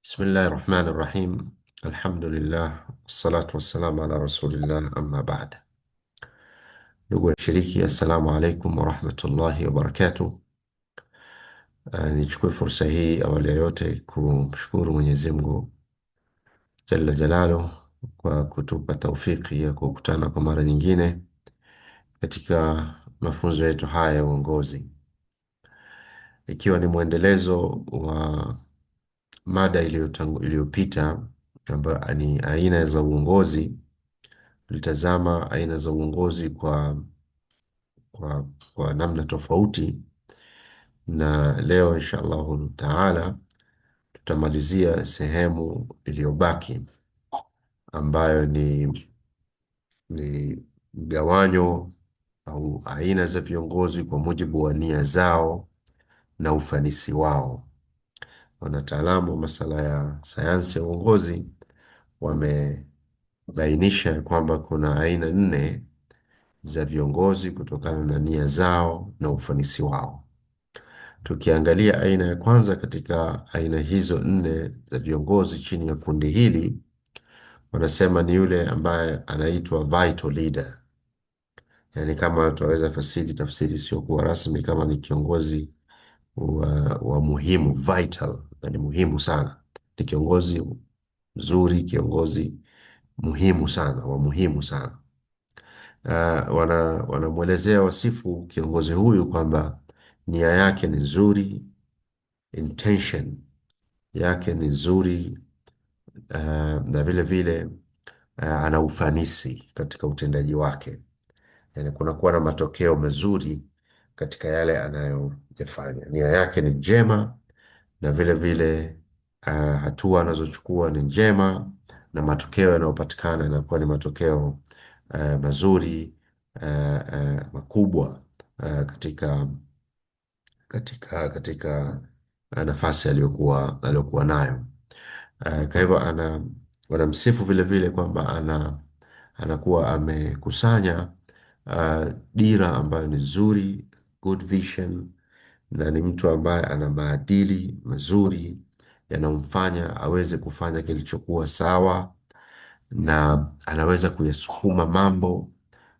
Bismillahi rahmani rahim. Alhamdulillah wassalatu wassalamu ala rasulillah, amma baad. Ndugu washiriki, assalamu alaikum warahmatullahi wabarakatuh. Nichukue fursa hii awali ya yote kumshukuru Mwenyezi Mungu jalla jalaluhu kwa kutupa taufiki ya kukutana kwa mara nyingine katika mafunzo yetu haya ya uongozi, ikiwa ni mwendelezo wa mada iliyopita ambayo ni aina za uongozi. Tulitazama aina za uongozi kwa namna tofauti, na leo insha Allahu taala tutamalizia sehemu iliyobaki ambayo ni mgawanyo au aina za viongozi kwa mujibu wa nia zao na ufanisi wao. Wanataalamu wa masala ya sayansi ya uongozi wamebainisha kwamba kuna aina nne za viongozi kutokana na nia zao na ufanisi wao. Tukiangalia aina ya kwanza katika aina hizo nne za viongozi chini ya kundi hili, wanasema ni yule ambaye anaitwa vital leader. Yani kama tunaweza tafsiri sio kuwa rasmi, kama ni kiongozi wa muhimu, vital, yani muhimu sana. Ni kiongozi mzuri, kiongozi muhimu sana, wa muhimu sana. Wanamwelezea wasifu kiongozi huyu kwamba nia yake ni nzuri, intention yake ni nzuri, na vile vile ana ufanisi katika utendaji wake, yani kunakuwa na matokeo mazuri katika yale anayoyafanya. Nia yake ni njema, na vile vile hatua anazochukua ni njema, na matokeo yanayopatikana yanakuwa ni matokeo mazuri, makubwa katika nafasi aliyokuwa nayo. Kwa hivyo wanamsifu vile vile kwamba anakuwa amekusanya dira ambayo ni nzuri, good vision, na ni mtu ambaye ana maadili mazuri yanamfanya aweze kufanya kilichokuwa sawa, na anaweza kuyasukuma mambo,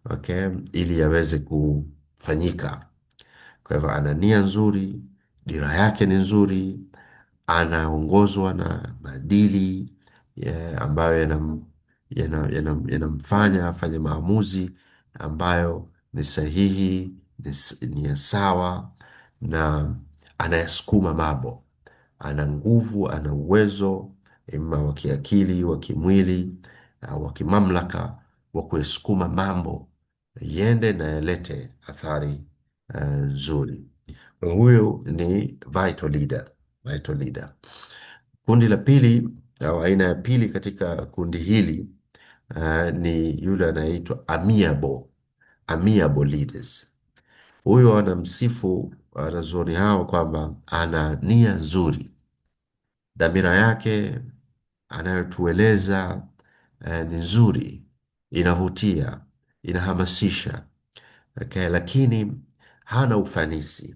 okay, ili yaweze kufanyika. Kwa hivyo ana nia nzuri, dira yake ni nzuri, anaongozwa na maadili ambayo yanamfanya afanye maamuzi ambayo ni sahihi, ni ya sawa, na anayasukuma mambo. Ana nguvu, ana uwezo ima wa kiakili, wa kimwili, wa kimamlaka, wa kuyasukuma mambo yende na yalete athari nzuri. Huyu ni vital leader, vital leader. Kundi la pili au aina ya pili katika kundi hili ni yule anayeitwa amiable leaders. Huyo anamsifu wanazuoni hao kwamba ana nia nzuri, dhamira yake anayotueleza ni nzuri, inavutia, inahamasisha, okay, lakini hana ufanisi,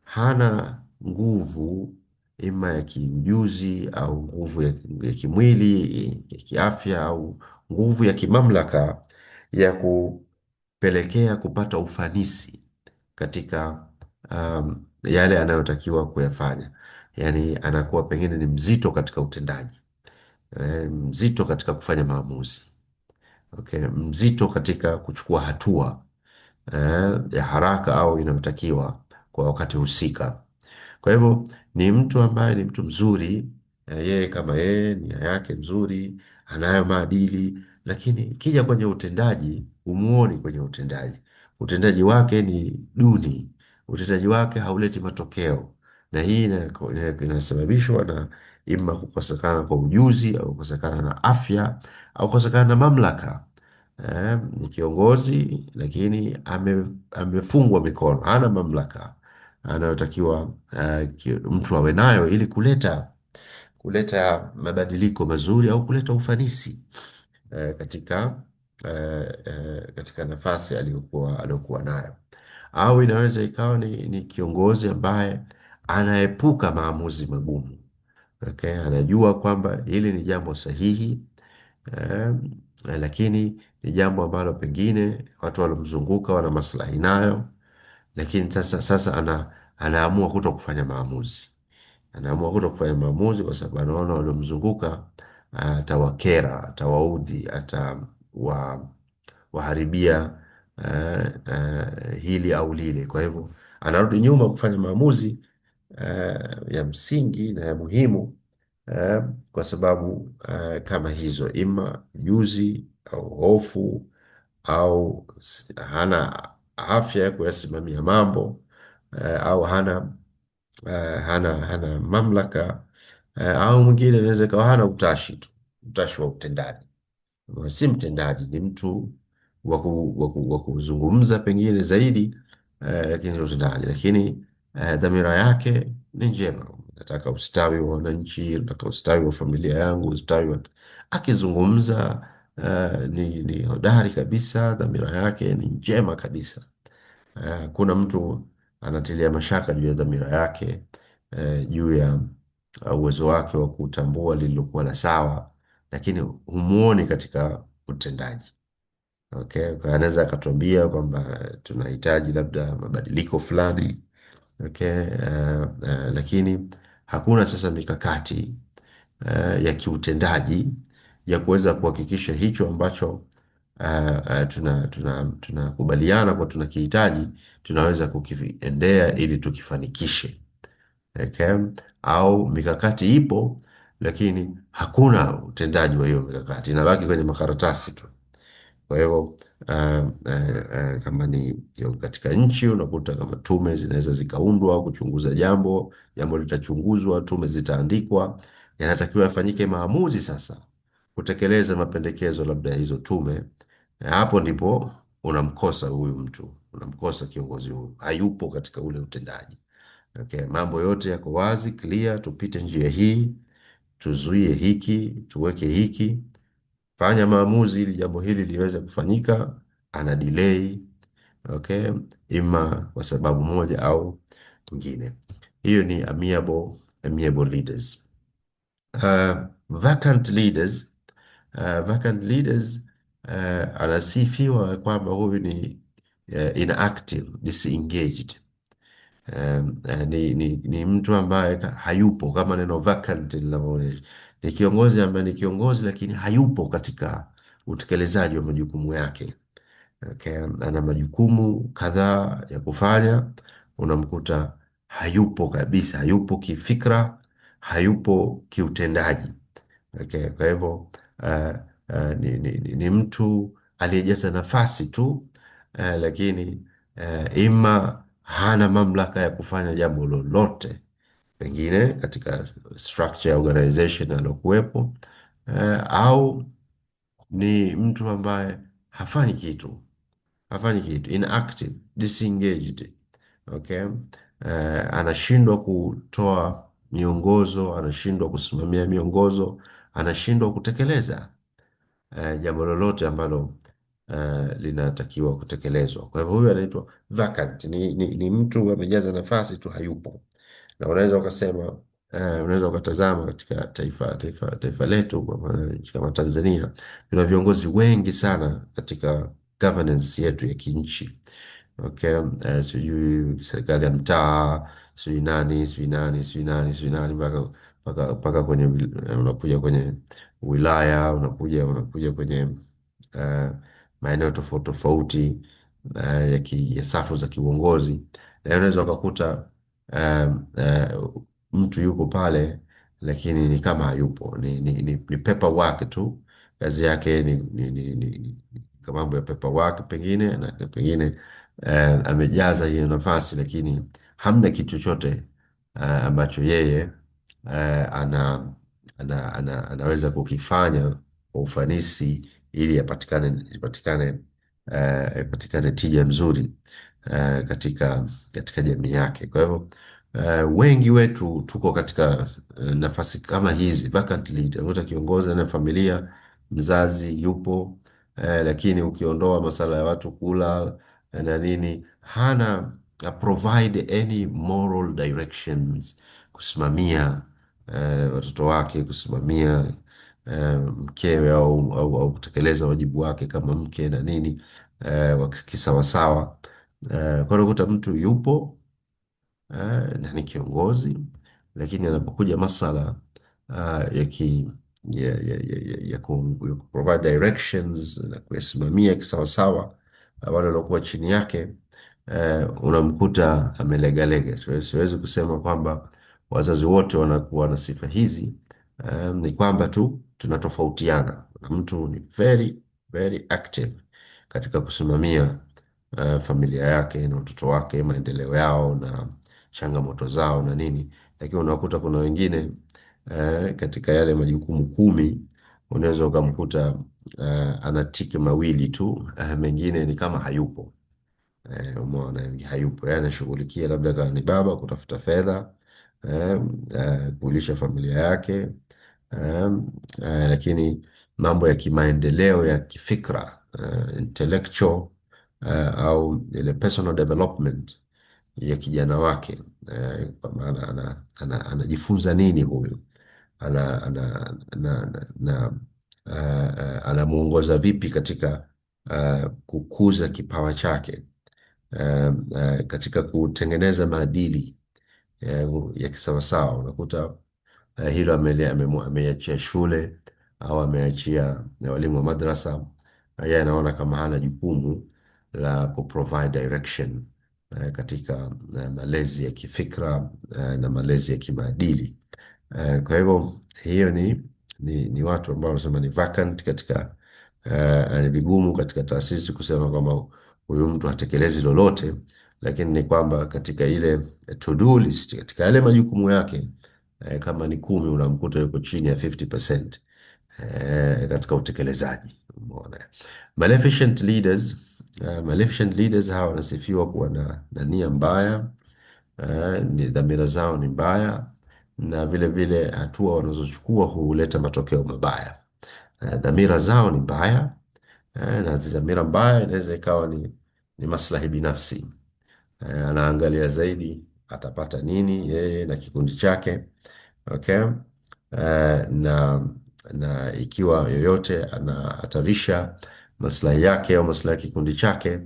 hana nguvu ima ya kiujuzi au nguvu ya kimwili, ya kiafya, au nguvu ya kimamlaka ya kupelekea kupata ufanisi katika yale anayotakiwa kuyafanya. Yani anakuwa pengine ni mzito katika utendaji, mzito katika kufanya maamuzi, okay, mzito katika kuchukua hatua ya haraka au inayotakiwa kwa wakati husika. Kwa hivyo ni mtu ambaye ni mtu mzuri, yeye kama yeye nia yake mzuri, anayo maadili, lakini ikija kwenye utendaji humuoni kwenye utendaji. Utendaji wake ni duni, utendaji wake hauleti matokeo, na hii inasababishwa na ima kukosekana kwa ujuzi, au kukosekana na afya, au kukosekana na mamlaka. Ni kiongozi lakini amefungwa mikono, hana mamlaka anayotakiwa mtu awe nayo ili kuleta mabadiliko mazuri au kuleta ufanisi katika nafasi aliyokuwa nayo. Au inaweza ikawa ni kiongozi ambaye anaepuka maamuzi magumu. Okay, anajua kwamba hili ni jambo sahihi, eh, lakini ni jambo ambalo pengine watu waliomzunguka wana maslahi nayo, lakini sasa anaamua kuto kufanya maamuzi. Anaamua kuto kufanya maamuzi kwa sababu anaona waliomzunguka atawakera, atawaudhi, atawaharibia hili au lile. Kwa hivyo anarudi nyuma kufanya maamuzi ya msingi na ya muhimu, eh, kwa sababu kama hizo, ima juzi au hofu au hana afya ya kuyasimamia mambo, au hana mamlaka, au mwingine anaweza ikawa hana utashi tu, utashi wa utendaji. Si mtendaji, ni mtu wa kuzungumza pengine zaidi, lakini ni utendaji, lakini dhamira yake ni njema. Nataka ustawi wa wananchi, nataka ustawi wa familia yangu, akizungumza ni hodari kabisa, dhamira yake ni njema kabisa. Kuna mtu anatilia mashaka juu ya dhamira yake, juu ya uwezo wake wa kutambua lililokuwa la sawa, lakini humuoni katika utendaji. Okay, kwa anaweza akatuambia kwamba tunahitaji labda mabadiliko fulani. Okay, lakini hakuna sasa mikakati ya kiutendaji ya kuweza kuhakikisha hicho ambacho tunakubaliana kwa tunakihitaji tunaweza kukiendea ili tukifanikishe. Okay? Au mikakati ipo lakini hakuna utendaji wa hiyo mikakati, inabaki kwenye makaratasi tu. Kwa hivyo kama ni katika nchi, unakuta kama tume zinaweza zikaundwa kuchunguza jambo litachunguzwa, tume zitaandikwa, yanatakiwa yafanyike maamuzi sasa kutekeleza mapendekezo labda ya hizo tume. Hapo ndipo unamkosa huyu mtu, unamkosa kiongozi huyu, hayupo katika ule utendaji. Okay, mambo yote yako wazi clear, tupite njia hii, tuzuie hiki, tuweke hiki, fanya maamuzi ili jambo hili liweze kufanyika, ana delay. Okay, ima kwa sababu moja au nyingine. Hiyo ni amiable leaders. Vacant leaders, vacant leaders anasifiwa kwamba huyu ni inactive, disengaged. Ni mtu ambaye hayupo, kama neno vacant linavyoonyesha. Ni kiongozi ambaye ni kiongozi lakini hayupo katika utekelezaji wa majukumu yake. Okay, ana majukumu kadhaa ya kufanya, unamkuta hayupo kabisa, hayupo kifikra, hayupo kiutendaji. Okay, kwa hivyo ni mtu aliyejaza nafasi tu, lakini ima hana mamlaka ya kufanya jambo lolote pengine katika structure ya organization alokuwepo, au ni mtu ambaye hafanyi kitu, inactive, disengaged. Okay, anashindwa kutoa miongozo, anashindwa kusimamia miongozo, anashindwa kutekeleza jambo lolote ambalo linatakiwa kutekelezwa. Kwa hivyo huyu anaitwa vacant, ni mtu amejaza nafasi tu, hayupo. Na unaweza ukasema unaweza ukatazama katika taifa letu, kwa maana nchi kama Tanzania tuna viongozi wengi sana katika governance yetu ya kinchi. Okay, sijui serikali ya mtaa, sijui nani sijui nani sijui nani sijui nani, mpaka kwenye unakuja kwenye wilaya, unakuja kwenye maeneo tofauti tofauti ya safu za kiuongozi, na unaweza ukakuta mtu yuko pale lakini ni kama hayupo, ni paperwork tu, kazi yake ni kama mambo ya paperwork pengine, na pengine amejaza hiyo nafasi lakini hamna kitu chochote ambacho yeye anaweza kukifanya kwa ufanisi ili ipatikane tija mzuri katika jamii yake. Kwa hivyo wengi wetu tuko katika nafasi kama hizi, vacant leader. Unakuta kiongozi na familia, mzazi yupo, lakini ukiondoa masala ya watu kula na nini, hana provide any moral directions, kusimamia watoto wake, kusimamia mkewe au kutekeleza wajibu wake kama mke na nini kisawasawa. Kwa unakuta mtu yupo na ni kiongozi, lakini anapokuja masala ya ki ya ku provide directions na kuyasimamia kisawasawa wale waliokuwa chini yake, unamkuta amelegalega. Siwezi kusema kwamba wazazi wote wanakuwa na sifa hizi. Ni kwamba tu tunatofautiana. Na mtu ni very very active katika kusimamia familia yake na watoto wake, maendeleo yao na changamoto zao na nini, lakini unakuta kuna wengine katika yale majukumu 10 unaweza ukamkuta anatiki mawili tu, mengine ni kama hayupo. Umeona, hayupo. Yeye anashughulikia labda kama ni baba kutafuta fedha, kulisha familia yake, lakini mambo ya kimaendeleo ya kifikra, intellectual, au ile personal development ya kijana wake, kwa maana anajifunza nini huyu, anamuongoza vipi katika kukuza kipawa chake, katika kutengeneza maadili ya kisawasawa. Unakuta hilo ameachia shule au ameachia walimu wa madrasa. Yeye anaona kama hana jukumu la kuprovide direction katika malezi ya kifikra na malezi ya kimaadili. Kwa hivyo hiyo ni watu ambao wanasema ni vacant katika ni vigumu katika taasisi kusema kwamba huyu mtu hatekelezi lolote, lakini ni kwamba katika ile to-do list, katika yale majukumu yake, kama ni 10 unamkuta yuko chini ya 50% katika utekelezaji. Umeona, maleficent leaders hawa wanasifiwa kuwa na nia mbaya, ni dhamira zao ni mbaya, na vile vile hatua wanazochukua huleta matokeo mabaya. Dhamira zao ni mbaya, na dhamira mbaya inaweza ikawa ni maslahi binafsi. Anaangalia zaidi atapata nini yeye na kikundi chake. Okay. Na ikiwa yoyote anahatarisha maslahi yake au maslahi ya kikundi chake,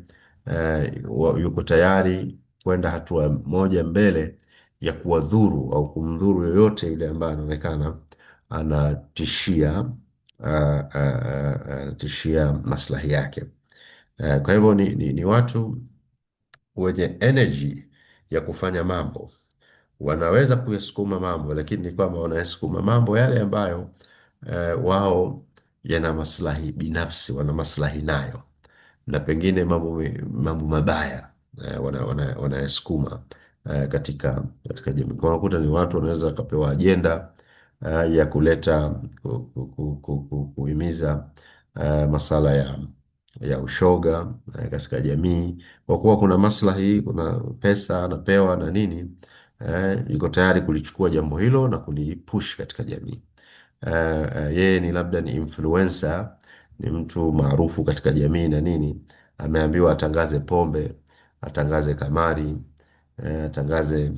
yuko tayari kwenda hatua moja mbele ya kuwadhuru au kumdhuru yoyote yule ambaye anaonekana anatishia anatishia maslahi yake. Kwa hivyo ni watu wenye energy ya kufanya mambo, wanaweza kuyasukuma mambo, lakini ni kwamba wanayasukuma mambo yale ambayo wao yana maslahi binafsi, wana maslahi nayo, na pengine mambo mabaya wanayasukuma katika jamii. Kwa unakuta ni watu wanaweza wakapewa ajenda ya kuleta kuhimiza masala ya ushoga katika jamii, kwa kuwa kuna maslahi, kuna pesa anapewa na nini, yuko tayari kulichukua jambo hilo na kulipush katika jamii. Yeye ni labda ni influencer, ni mtu maarufu katika jamii na nini, ameambiwa atangaze pombe, atangaze kamari, atangaze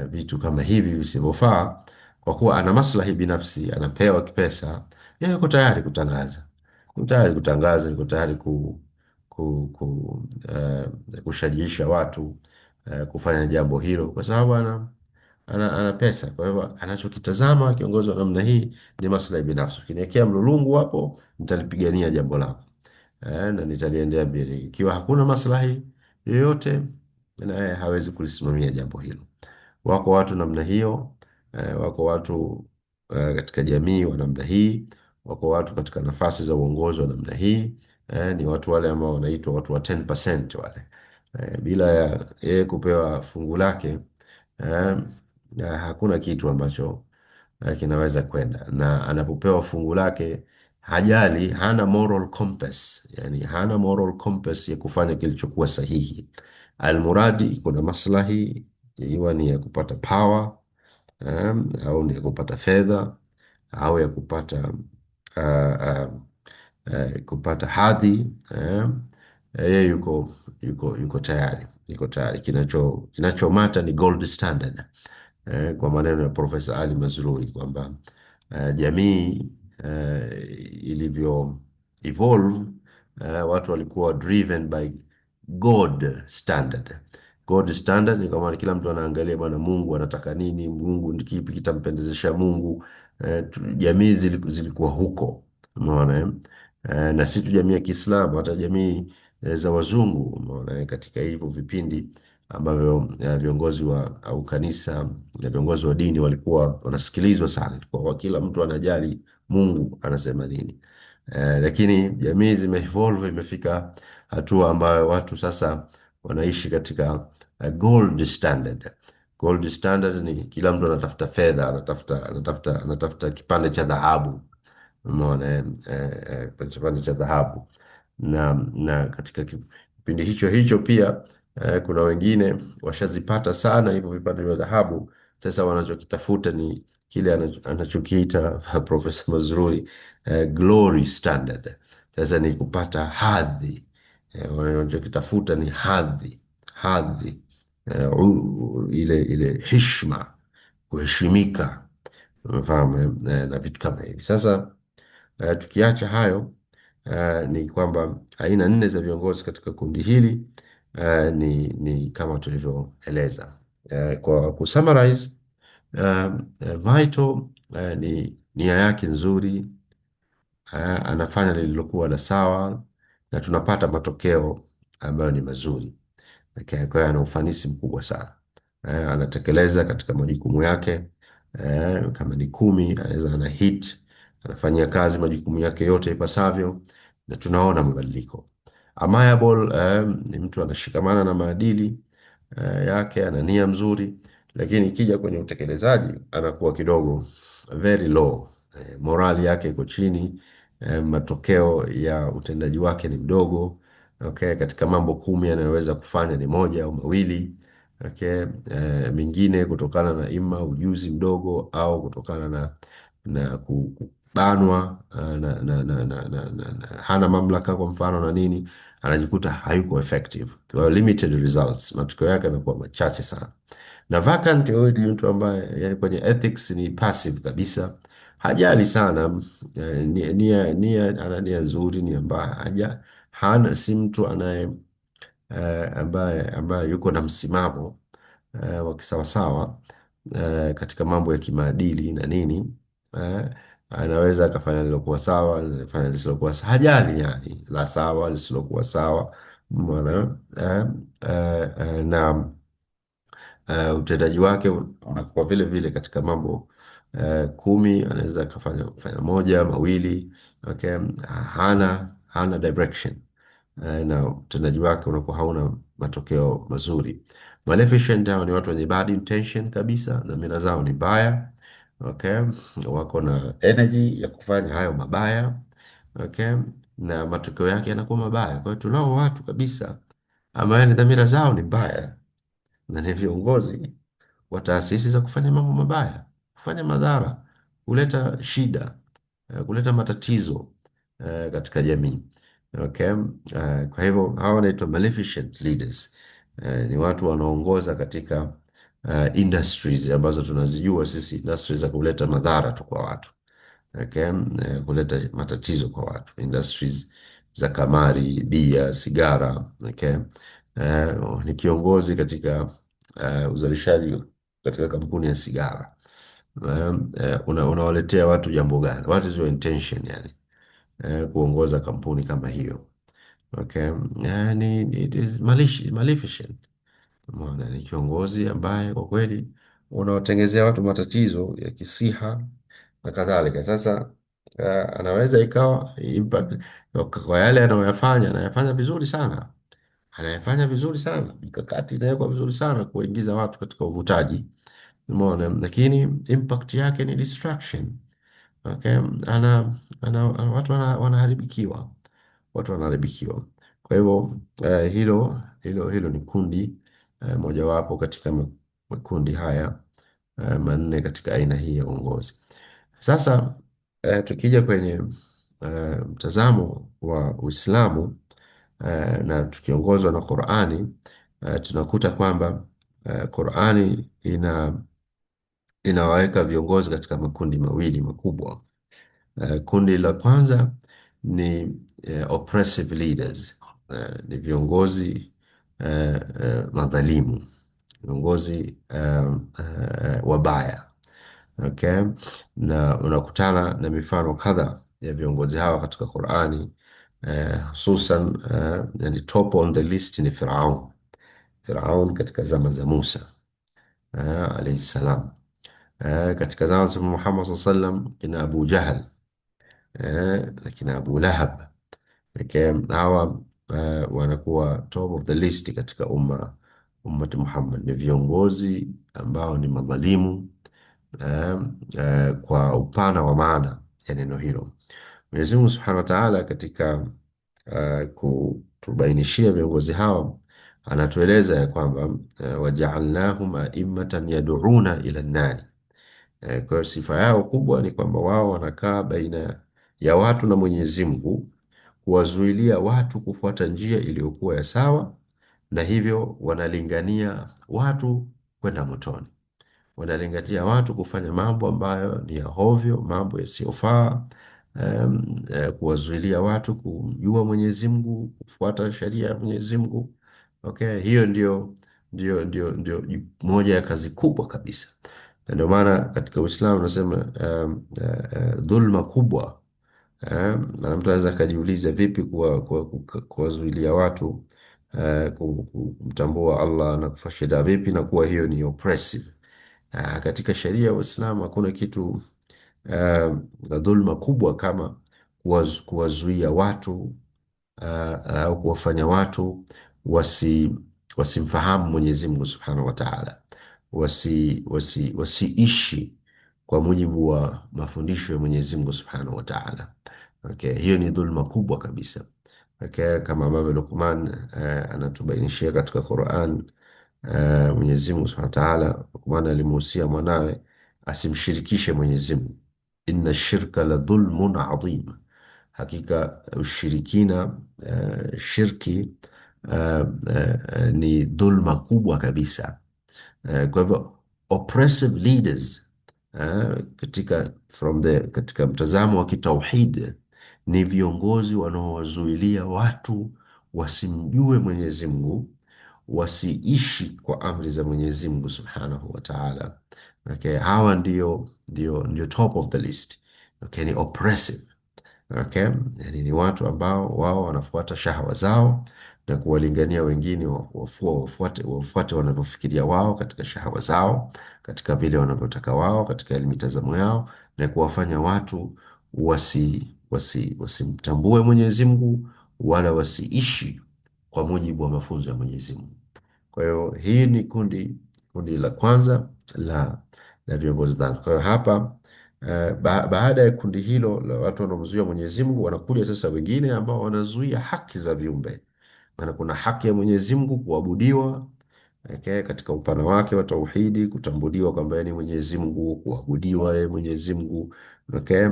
vitu kama hivi visivyofaa. Kwa kuwa ana maslahi binafsi, anapewa kipesa, yeye yuko tayari kutangaza, yuko tayari kutangaza, yuko tayari kushajiisha watu kufanya jambo hilo, kwa sababu ana pesa. Kwa hivyo anachokitazama kiongozi wa namna hii ni maslahi binafsi. Ukiniwekea mlolongo hapo, nitalipigania jambo lako na nitaliendea mbele. Ikiwa hakuna maslahi yoyote, naye hawezi kulisimamia jambo hilo. Wako watu namna hiyo, wako watu katika jamii wa namna hii, wako watu katika nafasi za uongozi wa namna hii. Ni watu wale ambao wanaitwa watu wa 10% wale, bila ya yeye kupewa fungu lake, eh, hakuna kitu ambacho kinaweza kwenda. Na anapopewa fungu lake hajali, hana moral compass, yani hana moral compass ya kufanya kilichokuwa sahihi. Almuradi kuna maslahi, iwe ni ya kupata power, au ni ya kupata fedha, au ya kupata hadhi, yeye yuko tayari, yuko tayari. Kinachomata ni gold standard. kwa maneno ya Profesa Ali Mazrui kwamba jamii ilivyo evolve, watu walikuwa driven by God standard. God standard ni kwa maana kila mtu anaangalia bwana, Mungu anataka nini, Mungu ni kipi kitampendezesha Mungu. Jamii zilikuwa huko, umeona na si tu jamii ya Kiislamu, hata jamii za wazungu, umeona katika hivyo vipindi ambavyo viongozi wa au kanisa na viongozi wa dini walikuwa wanasikilizwa sana, kwa kila mtu anajali Mungu anasema nini. Lakini jamii zimeevolve, imefika hatua ambayo watu sasa wanaishi katika gold standard. Gold standard ni kila mtu anatafuta fedha, anatafuta kipande cha dhahabu, umeona kipande cha dhahabu. Na katika kipindi hicho hicho pia kuna wengine washazipata sana hivyo vipande vya dhahabu. Sasa wanachokitafuta ni kile anachokiita Profesa Mazrui glory standard. Sasa ni kupata hadhi, wanachokitafuta ni hadhi, ile heshima, kuheshimika, unafahamu na vitu kama hivi. Sasa tukiacha hayo, ni kwamba aina nne za viongozi katika kundi hili ni kama tulivyoeleza. Kwa kusummarize, Vito ni nia yake nzuri, anafanya lililokuwa la sawa na tunapata matokeo ambayo ni mazuri. Okay, kwa hiyo ana ufanisi mkubwa sana. Anatekeleza katika majukumu yake. Kama ni 10 anaweza ana hit, anafanyia kazi majukumu yake yote ipasavyo na tunaona mabadiliko. Amiable, ni mtu anashikamana na maadili yake, ana nia mzuri, lakini ikija kwenye utekelezaji anakuwa kidogo very low. Morali yake iko chini. Matokeo ya utendaji wake ni mdogo. Okay, katika mambo 10 anayoweza kufanya ni moja au mawili. Okay, mingine kutokana na ima ujuzi mdogo au kutokana na kubanwa hana mamlaka kwa mfano na nini, anajikuta hayuko effective. Kwa limited results, matokeo yake yanakuwa machache sana. Na vacant, huyu ni mtu ambaye yani kwenye ethics ni passive kabisa, hajali sana. Ana nia nzuri, ni ambaye hana, si mtu ambaye yuko na msimamo wa kisawasawa katika mambo ya kimaadili na nini. eh, Anaweza akafanya lilokuwa sawa, anafanya lisilokuwa sawa, hajali yani la sawa lisilokuwa sawa, umeona na utendaji wake unakuwa vile vile katika mambo 10 anaweza akafanya moja mawili. Okay, hana direction na utendaji wake unakuwa hauna matokeo mazuri. Maleficent, hao ni watu wenye bad intention kabisa, dhamira zao ni mbaya. Okay, wako na energy ya kufanya hayo mabaya. Okay, na matokeo yake yanakuwa mabaya. Kwa hiyo tunao watu kabisa ambao ni dhamira zao ni mbaya na ni viongozi wa taasisi za kufanya mambo mabaya, kufanya madhara, kuleta shida, kuleta matatizo katika jamii. Okay. Kwa hivyo hawa wanaitwa maleficent leaders. Ni watu wanaongoza katika industries ambazo tunazijua sisi, industries za kuleta madhara tu kwa watu. Okay. Kuleta matatizo kwa watu, industries za kamari, bia, sigara. Okay. Ni kiongozi katika uzalishaji katika kampuni ya sigara. Unawaletea watu jambo gani? What is your intention yani kuongoza kampuni kama hiyo? Okay. It is maleficent. Umeona, ni kiongozi ambaye kwa kweli unaotengezea watu matatizo ya kisiha na kadhalika. Sasa anaweza ikawa impact kwa yale anayoyafanya, anayafanya vizuri sana, anayafanya vizuri sana, mikakati inawekwa vizuri sana kuingiza watu katika uvutaji, umeona, lakini impact yake ni distraction. Okay, watu wanaharibikiwa, watu wanaharibikiwa. Kwa hivyo hilo ni kundi mojawapo katika makundi haya manne katika aina hii ya uongozi. Sasa tukija kwenye mtazamo wa Uislamu na tukiongozwa na Qur'ani, tunakuta kwamba Qur'ani inawaweka viongozi katika makundi mawili makubwa. Kundi la kwanza ni oppressive leaders, ni viongozi madhalimu, viongozi wabaya. Okay, na unakutana na mifano kadha ya viongozi hawa katika Qur'ani, hususan yani top on the list ni Firaun. Firaun katika zama za Musa alayhi salam, katika zama za Muhammad sallallahu alayhi wasallam kina Abu Jahal, lakini Abu Lahab. Okay, hawa wanakuwa top of the list katika ummati Muhammad. Ni viongozi ambao ni madhalimu kwa upana wa maana ya neno hilo. Mwenyezi Mungu Subhanahu wa Ta'ala katika kutubainishia viongozi hawa anatueleza ya kwamba waja'alnahum a'immatan yad'una ila an-nar. Kwa hiyo sifa yao kubwa ni kwamba wao wanakaa baina ya watu na Mwenyezi Mungu, kuwazuilia watu kufuata njia iliyokuwa ya sawa, na hivyo wanalingania watu kwenda motoni, wanalingatia watu kufanya mambo ambayo ni ya hovyo, mambo yasiyofaa, kuwazuilia watu kumjua Mwenyezi Mungu, kufuata sheria ya Mwenyezi Mungu. Okay, hiyo ndio moja ya kazi kubwa kabisa, na ndio maana katika Uislamu unasema dhulma kubwa. Na mtu anaweza akajiuliza vipi kuwazuilia watu kumtambua Allah na kufashiria vipi na kuwa hiyo ni oppressive. Katika sheria ya Uislamu hakuna kitu na dhulma kubwa kama kuwazuia watu au kuwafanya watu wasi wasimfahamu Mwenyezi Mungu Subhanahu wa Ta'ala, wasiishi kwa mujibu wa mafundisho ya Mwenyezi Mungu Subhanahu wa Ta'ala. Okay, hiyo ni dhulma kubwa kabisa. Okay, kama ambavyo Luqman anatubainishia katika Qur'an. Mwenyezi Mungu Subhanahu wa Ta'ala, Luqman alimuhusia mwanawe asimshirikishe Mwenyezi Mungu, inna shirka la dhulmun adhim, hakika ushirikina, shirki ni dhulma kubwa kabisa. Kwa hivyo oppressive leaders katika mtazamo wa kitauhid ni viongozi wanaowazuilia watu wasimjue Mwenyezi Mungu, wasiishi kwa amri za Mwenyezi Mungu Subhanahu wa Ta'ala. Okay, hawa ndio top of the list. Okay, ni oppressive. Okay, yani ni watu ambao wao wanafuata shahawa zao na kuwalingania wengine wafuate wanavyofikiria wao katika shahawa zao, katika vile wanavyotaka wao, katika mitazamo yao, na kuwafanya watu wasimtambue Mwenyezi Mungu wala wasiishi kwa mujibu wa mafunzo ya Mwenyezi Mungu. Kwa hiyo hii ni kundi la kwanza la viongozi dhalimu. Kwa hiyo hapa baada ya kundi hilo la watu wanaomzuia Mwenyezi Mungu, wanakuja sasa wengine ambao wanazuia haki za viumbe. Maana kuna haki ya Mwenyezi Mungu kuabudiwa, okay, katika upana wake wa tauhidi, kutambuliwa kwamba yeye ni Mwenyezi Mungu, kuabudiwa yeye Mwenyezi Mungu, okay,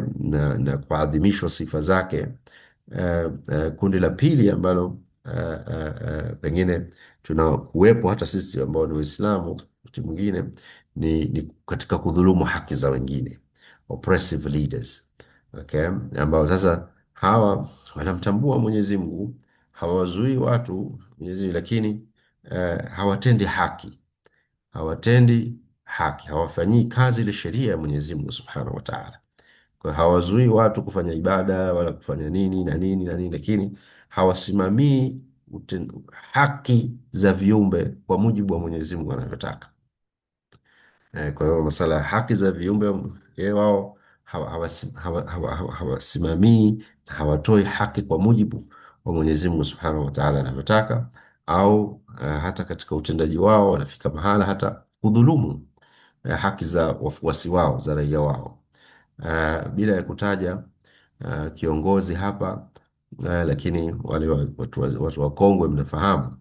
na kuadhimishwa sifa zake. Kundi la pili ambalo pengine tunakuwepo hata sisi ambao ni Waislamu, wakati mwingine ni katika kudhulumu haki za wengine, oppressive leaders. Okay, ambao sasa hawa wanamtambua Mwenyezi Mungu, hawazuii watu Mwenyezi Mungu, lakini hawatendi haki, hawafanyii kazi ile sheria ya Mwenyezi Mungu Subhanahu wa Ta'ala. Kwa hiyo hawazuii watu kufanya ibada wala kufanya nini na nini na nini, lakini hawasimamii haki za viumbe kwa mujibu wa Mwenyezi Mungu anavyotaka. Kwa hiyo masala ya haki za viumbe, wao hawasimamii na hawatoi haki kwa mujibu wa Mwenyezi Mungu Subhanahu wa Ta'ala anavyotaka, au hata katika utendaji wao wanafika mahala hata kudhulumu haki za wafuasi wao, za raia wao, bila ya kutaja kiongozi hapa, lakini wale watu wakongwe mnafahamu,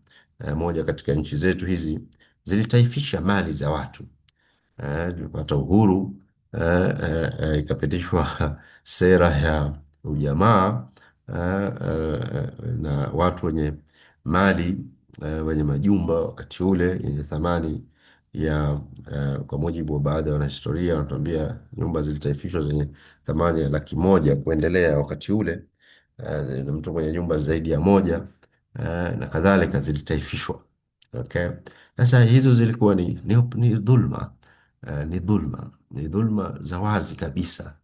moja katika nchi zetu hizi zilitaifisha mali za watu. Tulipata uhuru, ikapitishwa sera ya ujamaa, na watu wenye mali, wenye majumba wakati ule yenye thamani ya kwa mujibu wa baadhi ya wanahistoria wanatuambia nyumba zilitaifishwa zenye thamani ya laki 1 kuendelea wakati ule, na mtu mwenye nyumba zaidi ya moja na kadhalika zilitaifishwa. Okay. Sasa hizo zilikuwa ni dhulma, ni dhulma za wazi kabisa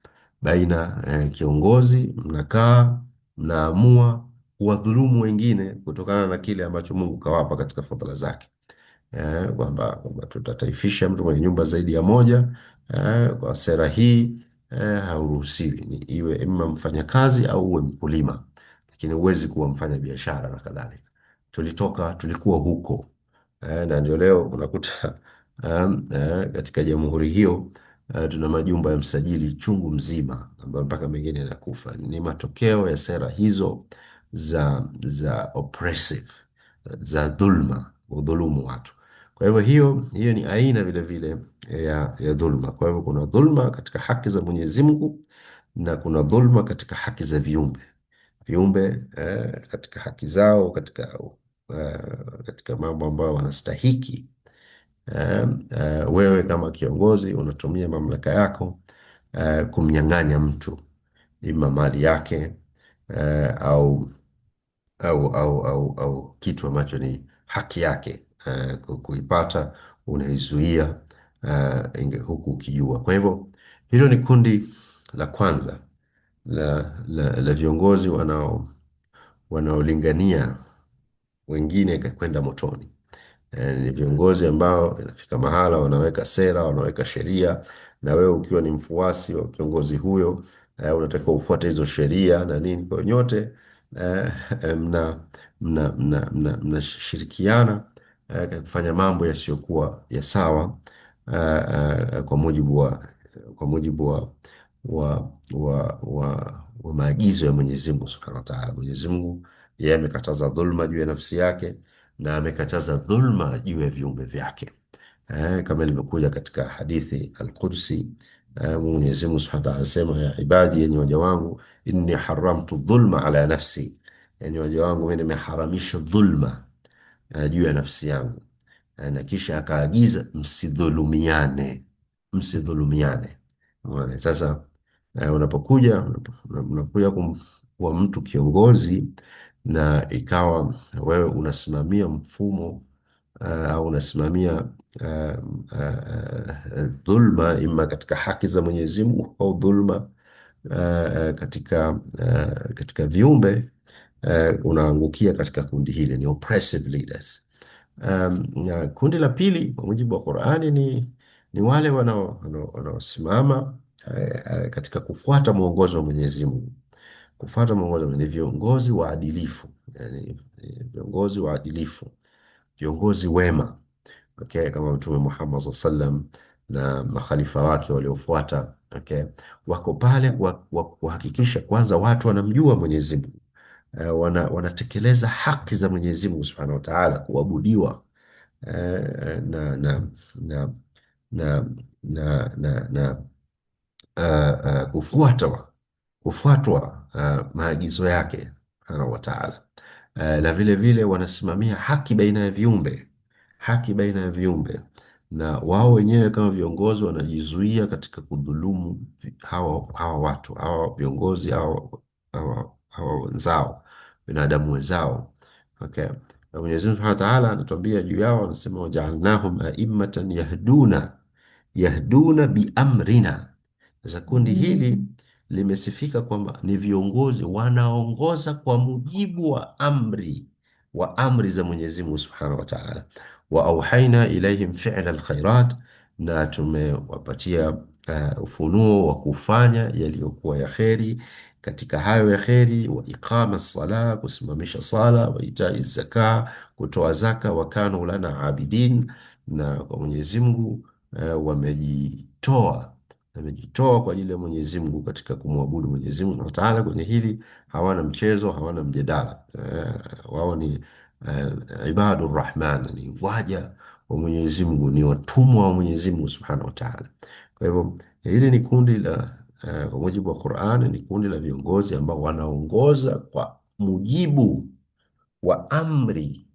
baina kiongozi, mnakaa mnaamua kuwadhulumu wengine kutokana na kile ambacho Mungu kawapa katika fadhila zake, kwamba tutataifisha mtu mwenye nyumba zaidi ya moja. Kwa sera hii hauruhusiwi, ni iwe ima mfanyakazi au uwe mkulima, lakini huwezi kuwa mfanya biashara na kadhalika. Tulikuwa huko, na ndio leo unakuta katika jamhuri hiyo tuna majumba ya msajili chungu mzima ambayo mpaka mengine yanakufa. Ni matokeo ya sera hizo za oppressive, za dhulma, udhulumu watu. Kwa hivyo hiyo ni aina vile vile ya dhulma. Kwa hivyo kuna dhulma katika haki za Mwenyezi Mungu na kuna dhulma katika haki za viumbe katika haki zao, katika mambo ambayo wanastahiki. Wewe kama kiongozi unatumia mamlaka yako kumnyang'anya mtu ima mali yake au au kitu ambacho ni haki yake kuipata, unaizuia huku ukijua. Kwa hivyo hilo ni kundi la kwanza la viongozi wanaolingania wengine kwenda motoni. Ni viongozi ambao inafika mahala wanaweka sera, wanaweka sheria, na wewe ukiwa ni mfuasi wa kiongozi huyo unatakiwa ufuate hizo sheria na nini. Kwa hiyo nyote eh, mnashirikiana kufanya mambo yasiyokuwa ya sawa kwa mujibu wa maagizo ya Mwenyezi Mungu Subhanahu wa Ta'ala. Mwenyezi Mungu yeye amekataza dhulma juu ya nafsi yake na amekataza dhulma juu ya viumbe vyake, kama ilivyokuja katika hadithi al-Qudsi. Mwenyezi Mungu Subhanahu wa Ta'ala anasema, ya ibadi, yenye waja wangu, inni haramtu dhulma ala nafsi, yenye waja wangu mimi nimeharamisha dhulma juu ya nafsi yangu. Na kisha akaagiza msidhulumiane. Unaona, sasa unapokuja kuwa mtu kiongozi na ikawa wewe unasimamia mfumo au unasimamia dhulma ima katika haki za Mwenyezi Mungu au dhulma katika viumbe, unaangukia katika kundi hili, ni oppressive leaders. Na kundi la pili kwa mujibu wa Qur'ani ni wale wanaosimama katika kufuata mwongozo wa Mwenyezi Mungu. Kufuata mwongozo ni viongozi waadilifu, yani viongozi waadilifu, viongozi wema, okay, kama Mtume Muhammad SAW na makhalifa wake waliofuata, okay, wako pale kuhakikisha kwanza watu wanamjua Mwenyezi Mungu, wanatekeleza haki za Mwenyezi Mungu Subhanahu wa Ta'ala, kuabudiwa na na na na na kufuatwa maagizo yake Subhanahu wa Ta'ala. Na vile vile wanasimamia haki baina ya viumbe, na wao wenyewe kama viongozi wanajizuia katika kudhulumu hawa watu, hawa viongozi, hawa wenzao, binadamu wenzao. Okay. Na Mwenyezi Mungu Subhanahu wa Ta'ala anatuambia juu yao, anasema waja'alnahum a'immatan yahduna biamrina. Sasa kundi hili limesifika kwamba ni viongozi wanaongoza kwa mujibu wa amri za Mwenyezi Mungu Subhanahu wa Ta'ala. Wa auhaina ilaihim fi'la alkhairat, na tumewapatia ufunuo wa kufanya yaliyokuwa ya kheri. Katika hayo ya kheri, wa iqama sala, kusimamisha sala, wa itai zaka, kutoa zaka, wa kanu lana abidin, na kwa Mwenyezi Mungu wamejitoa kwa ajili ya Mwenyezi Mungu katika kumwabudu Mwenyezi Mungu Subhanahu wa Ta'ala. Kwenye hili hawana mchezo, hawana mjadala. Wao ni ibadur rahman, ni waja wa Mwenyezi Mungu, ni watumwa wa Mwenyezi Mungu Subhanahu wa Ta'ala. Kwa hivyo hili ni kundi kwa mujibu wa Qur'an, ni kundi la viongozi ambao wanaongoza kwa mujibu wa amri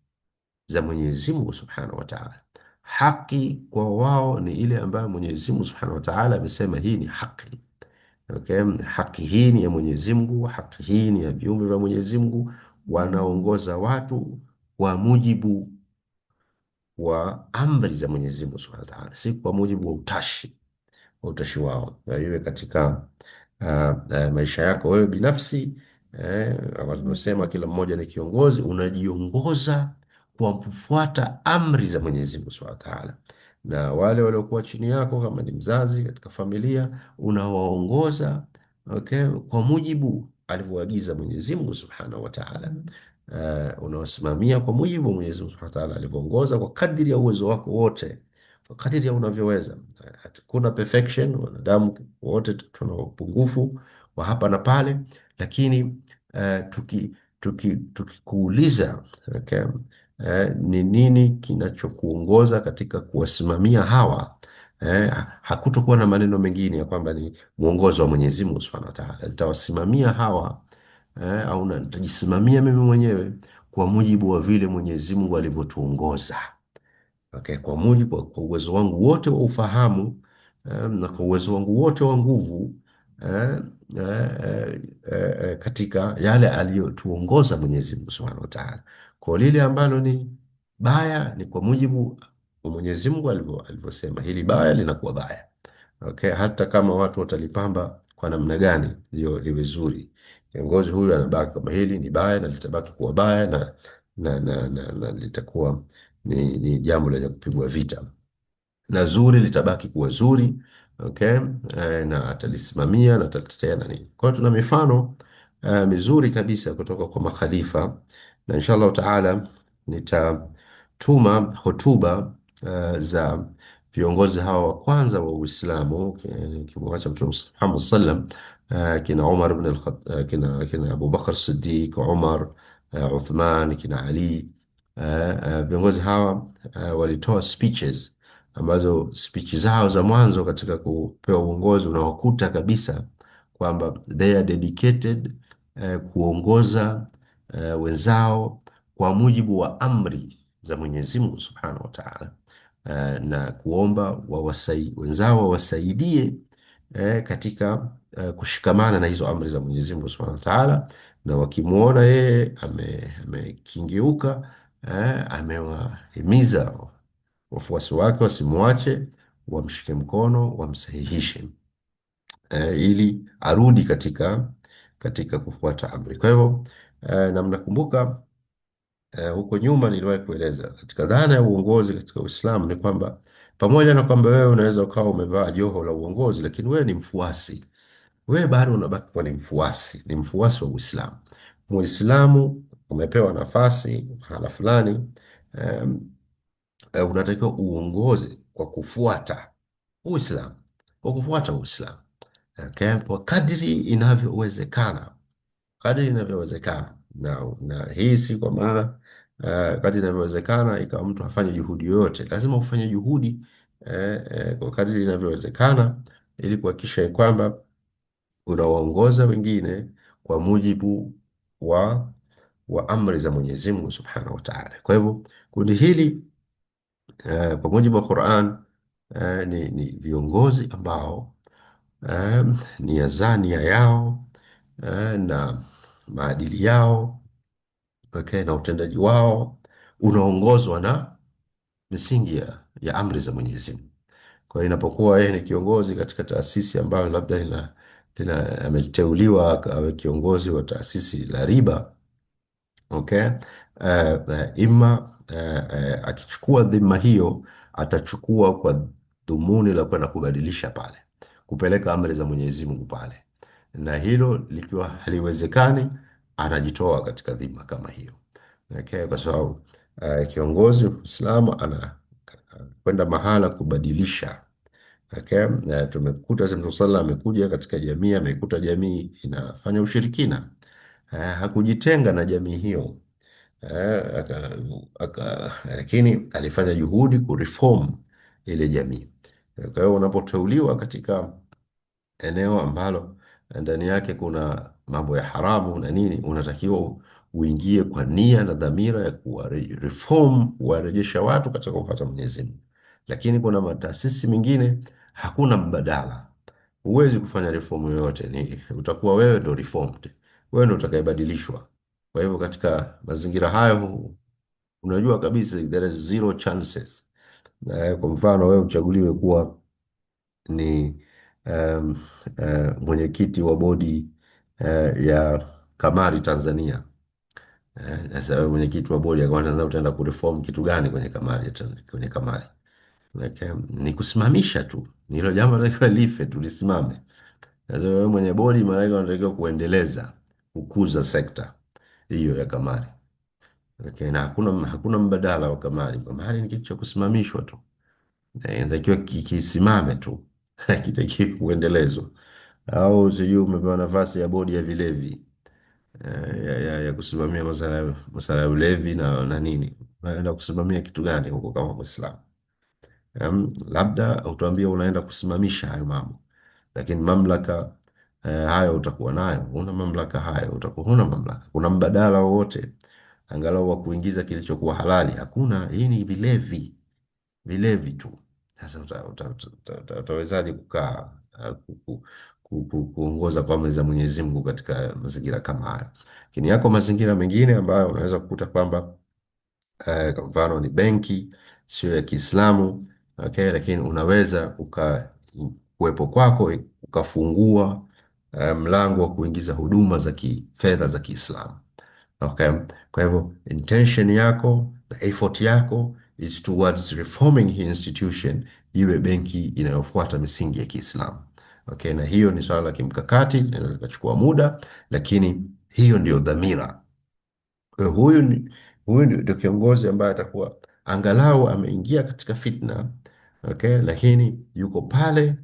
za Mwenyezi Mungu Subhanahu wa Ta'ala. Haki kwa wao ni ile ambayo Mwenyezi Mungu Subhanahu wa Ta'ala amesema hii ni haki. Okay? Haki hii ni ya Mwenyezi Mungu, haki hii ni ya viumbe vya Mwenyezi Mungu, wanaongoza watu kwa mujibu wa amri za Mwenyezi Mungu Subhanahu wa Ta'ala, si kwa mujibu wa utashi wao, na iwe katika maisha yako wewe binafsi. Kama tunasema kila mmoja ni kiongozi, unajiongoza kwa kufuata amri za Mwenyezi Mungu Subhanahu wa Ta'ala, na wale waliokuwa chini yako kama ni mzazi katika familia unawaongoza, okay, kwa mujibu alivyoagiza Mwenyezi Mungu Subhanahu wa Ta'ala. Unawasimamia kwa mujibu wa Mwenyezi Mungu Subhanahu wa Ta'ala alivyoongoza, kwa kadiri ya uwezo wako wote, kwa kadiri ya unavyoweza. Hakuna perfection, wanadamu wote tuna upungufu wa hapa na pale, lakini tukikuuliza, okay, ni nini kinachokuongoza katika kuwasimamia hawa, hakutokuwa na maneno mengine ya kwamba ni mwongozo wa Mwenyezi Mungu Subhanahu wa Ta'ala. Nitawasimamia hawa, au nitajisimamia mimi mwenyewe kwa mujibu wa vile Mwenyezi Mungu alivyotuongoza. Okay, kwa mujibu kwa uwezo wangu wote wa ufahamu, na kwa uwezo wangu wote wa nguvu, eh, katika yale aliyotuongoza Mwenyezi Mungu Subhanahu wa Ta'ala. Kwa lile ambalo ni baya ni kwa mujibu wa Mwenyezi Mungu alivyosema, hili baya linakuwa baya. Okay, hata kama watu watalipamba kwa namna gani ndio liwe zuri, kiongozi huyu anabaki kama hili ni baya na litabaki kuwa baya, na litakuwa ni jambo lenye kupigwa vita, na zuri litabaki kuwa zuri. Okay, na atalisimamia na atalitetea na nini. Kwa hiyo tuna mifano mizuri kabisa kutoka kwa makhalifa, na inshallah taala nitatuma hotuba za viongozi hawa wa kwanza wa Uislamu, kimwacha Mtume Muhammad sallam, kina Umar ibn kina Abu Bakr Siddiq, Umar, Uthman, kina Ali. Viongozi hawa walitoa speeches ambazo speech zao za mwanzo katika kupewa uongozi unawakuta kabisa kwamba they are dedicated kuongoza wenzao kwa mujibu wa amri za Mwenyezi Mungu Subhanahu wa Ta'ala, na kuomba wenzao wawasaidie katika kushikamana na hizo amri za Mwenyezi Mungu Subhanahu wa Ta'ala, na wakimwona yeye amekingeuka, amewahimiza wafuasi wake wasimwache, wamshike mkono, wamsahihishe, ili arudi katika kufuata amri. Kwa hivyo na mnakumbuka huko nyuma niliwahi kueleza katika dhana ya uongozi katika Uislamu ni kwamba pamoja na kwamba wewe unaweza ukawa umevaa joho la uongozi, lakini wewe ni mfuasi, wewe bado unabaki kuwa ni mfuasi wa Uislamu. Muislamu umepewa nafasi mahala fulani, unatakiwa uongoze kwa kufuata Uislamu, kwa kufuata Uislamu, okay? Kwa kadri inavyowezekana, na hii si kwa maana kadri inavyowezekana ikawa mtu afanye juhudi yoyote. Lazima ufanye juhudi kwa kadri inavyowezekana, ili kuhakikisha ya kwamba unawaongoza wengine kwa mujibu wa amri za Mwenyezi Mungu Subhanahu wa Ta'ala. Kwa hivyo kundi hili kwa mujibu wa Qur'an ni viongozi ambao nia yao na maadili yao, okay, na utendaji wao unaongozwa na misingi ya amri za Mwenyezi Mungu. Kwa hiyo inapokuwa yeye ni kiongozi katika taasisi ambayo labda ameteuliwa awe kiongozi wa taasisi la riba, okay, ima akichukua dhima hiyo atachukua kwa dhumuni la kwenda kubadilisha pale, kupeleka amri za Mwenyezi Mungu pale, na hilo likiwa haliwezekani anajitoa katika dhima kama hiyo, okay, kwa sababu kiongozi Muislamu anakwenda mahala kubadilisha. Okay, tumekuta Mtume sallallahu amekuja katika jamii, amekuta jamii inafanya ushirikina, hakujitenga na jamii hiyo, lakini alifanya juhudi kureform ile jamii. Kwa hiyo unapoteuliwa katika eneo ambalo ndani yake kuna mambo ya haramu na nini, unatakiwa uingie kwa nia na dhamira ya kuwa reform, kuwarejesha watu katika kufuata Mwenyezi Mungu. lakini kuna mataasisi mengine hakuna mbadala. Huwezi kufanya reform yoyote, ni utakuwa wewe ndo reformed, wewe ndo utakayebadilishwa. Kwa hivyo katika mazingira hayo unajua kabisa there is zero chances. Kwa mfano wewe uchaguliwe kuwa ni um, mwenyekiti wa bodi ya kamari Tanzania. Sasa wewe mwenyekiti wa bodi ya kamari Tanzania utaenda kureform kitu gani kwenye kamari kwenye kamari? Ni kusimamisha tu, ni hilo jambo linatakiwa life tu lisimame. Sasa wewe mwenye bodi, maana yake unatakiwa kuendeleza, kukuza sekta hiyo ya kamari. Okay, na hakuna mbadala wa kamari. Kamari ni kitu cha kusimamishwa tu. Inatakiwa kisimame tu hakitakiwi kuendelezwa. Au sijui umepewa nafasi ya bodi ya vilevi, ya kusimamia masala ya ulevi na nini, unaenda kusimamia kitu gani huko kama Muislamu? Labda utuambie unaenda kusimamisha hayo mambo, lakini mamlaka hayo utakuwa nayo? Huna mamlaka hayo, utakuwa huna mamlaka. Kuna mbadala wowote angalau wa kuingiza kilichokuwa halali? Hakuna. Hii ni vilevi, vilevi tu. Sasa utawezaje kukaa kuongoza kwa amri za Mwenyezi Mungu katika mazingira kama haya? Lakini yako mazingira mengine ambayo unaweza kukuta kwamba kwa mfano ni benki sio ya Kiislamu, okay, lakini unaweza kuwepo kwako ukafungua mlango wa kuingiza huduma za kifedha za Kiislamu. Okay. Kwa hivyo intention yako na effort yako is towards reforming hii institution iwe benki inayofuata misingi ya Kiislamu. Okay, na hiyo ni swala la kimkakati, linaweza likachukua muda, lakini hiyo ndio dhamira. Kwa hiyo huyu ndio kiongozi ambaye atakuwa angalau ameingia katika fitna, okay, lakini yuko pale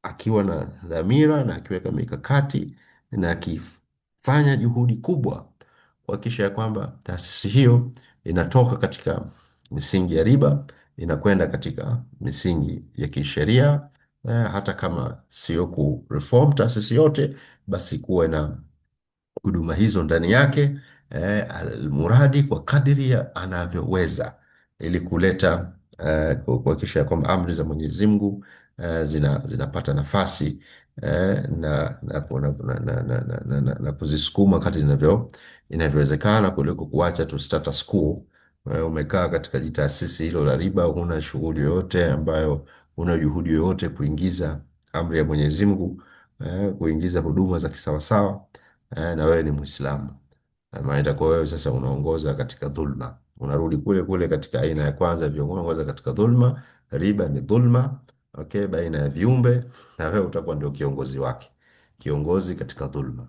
akiwa na dhamira na akiweka mikakati na akifanya juhudi kubwa kuhakikisha ya kwamba taasisi hiyo inatoka katika misingi ya riba inakwenda katika misingi ya kisheria, hata kama sio ku reform taasisi yote, basi kuwe na huduma hizo ndani yake, almuradi kwa kadiri ya anavyoweza, ili kuleta kuhakikisha kwamba amri za Mwenyezi Mungu zinapata nafasi na kuzisukuma kadri inavyowezekana, kuliko kuacha tu status quo. Umekaa katika jitaasisi hilo la riba, huna shughuli yoyote ambayo, huna juhudi yoyote kuingiza amri ya Mwenyezi Mungu, kuingiza huduma za kisawasawa, na wewe ni Muislamu. Maana itakuwa wewe sasa unaongoza katika dhulma, unarudi kule kule katika aina ya kwanza, viongozi wanaongoza katika dhulma. Riba ni dhulma, okay, baina ya viumbe, na wewe utakuwa ndio kiongozi wake, kiongozi katika dhulma.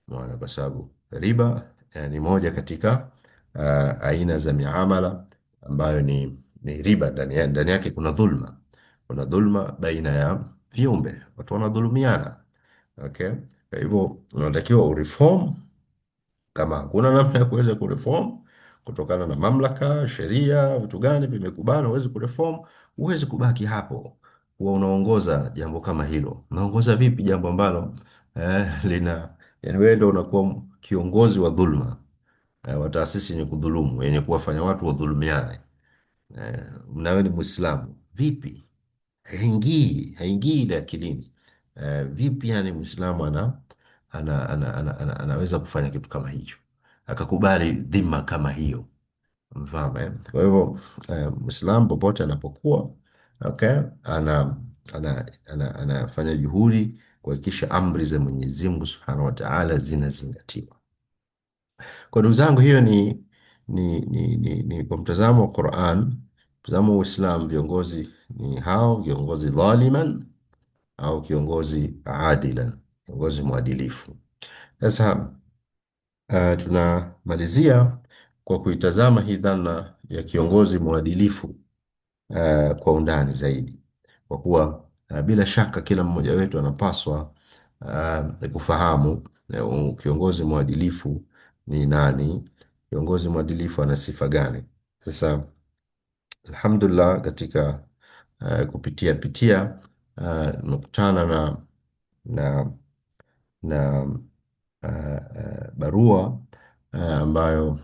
Maana kwa sababu riba ni moja katika aina za miamala ambayo ni riba, ndani yake kuna dhulma, kuna dhulma baina ya viumbe, watu wanadhulumiana. Okay, kwa hivyo unatakiwa ureform. Kama hakuna namna ya kuweza kureform kutokana na mamlaka, sheria, vitu gani vimekubana huwezi kureform, huwezi kubaki hapo huwa unaongoza jambo kama hilo. Unaongoza vipi jambo ambalo yani wewe ndio unakuwa kiongozi wa dhulma, wa taasisi yenye kudhulumu, yenye kuwafanya watu wadhulumiane, na wewe ni Muislamu? Vipi? Haingii ile akilini. Vipi yani Muislamu anaweza kufanya kitu kama hicho, akakubali dhima kama hiyo? Mfahamu, eh? Kwa hivyo Muislamu popote anapokuwa, okay, anafanya juhudi kuhakikisha amri za Mwenyezi Mungu Subhanahu wa Ta'ala zinazingatiwa. Kwa ndugu zangu, hiyo ni kwa mtazamo wa Qur'an, mtazamo wa Uislamu. Viongozi ni hao: kiongozi dhaliman au kiongozi adilan, kiongozi mwadilifu. Sasa tunamalizia kwa kuitazama hii dhana ya kiongozi mwadilifu kwa undani zaidi, kwa kuwa bila shaka kila mmoja wetu anapaswa kufahamu kiongozi mwadilifu ni nani, kiongozi mwadilifu ana sifa gani. Sasa alhamdulillah, katika kupitia pitia nimekutana na na barua ambayo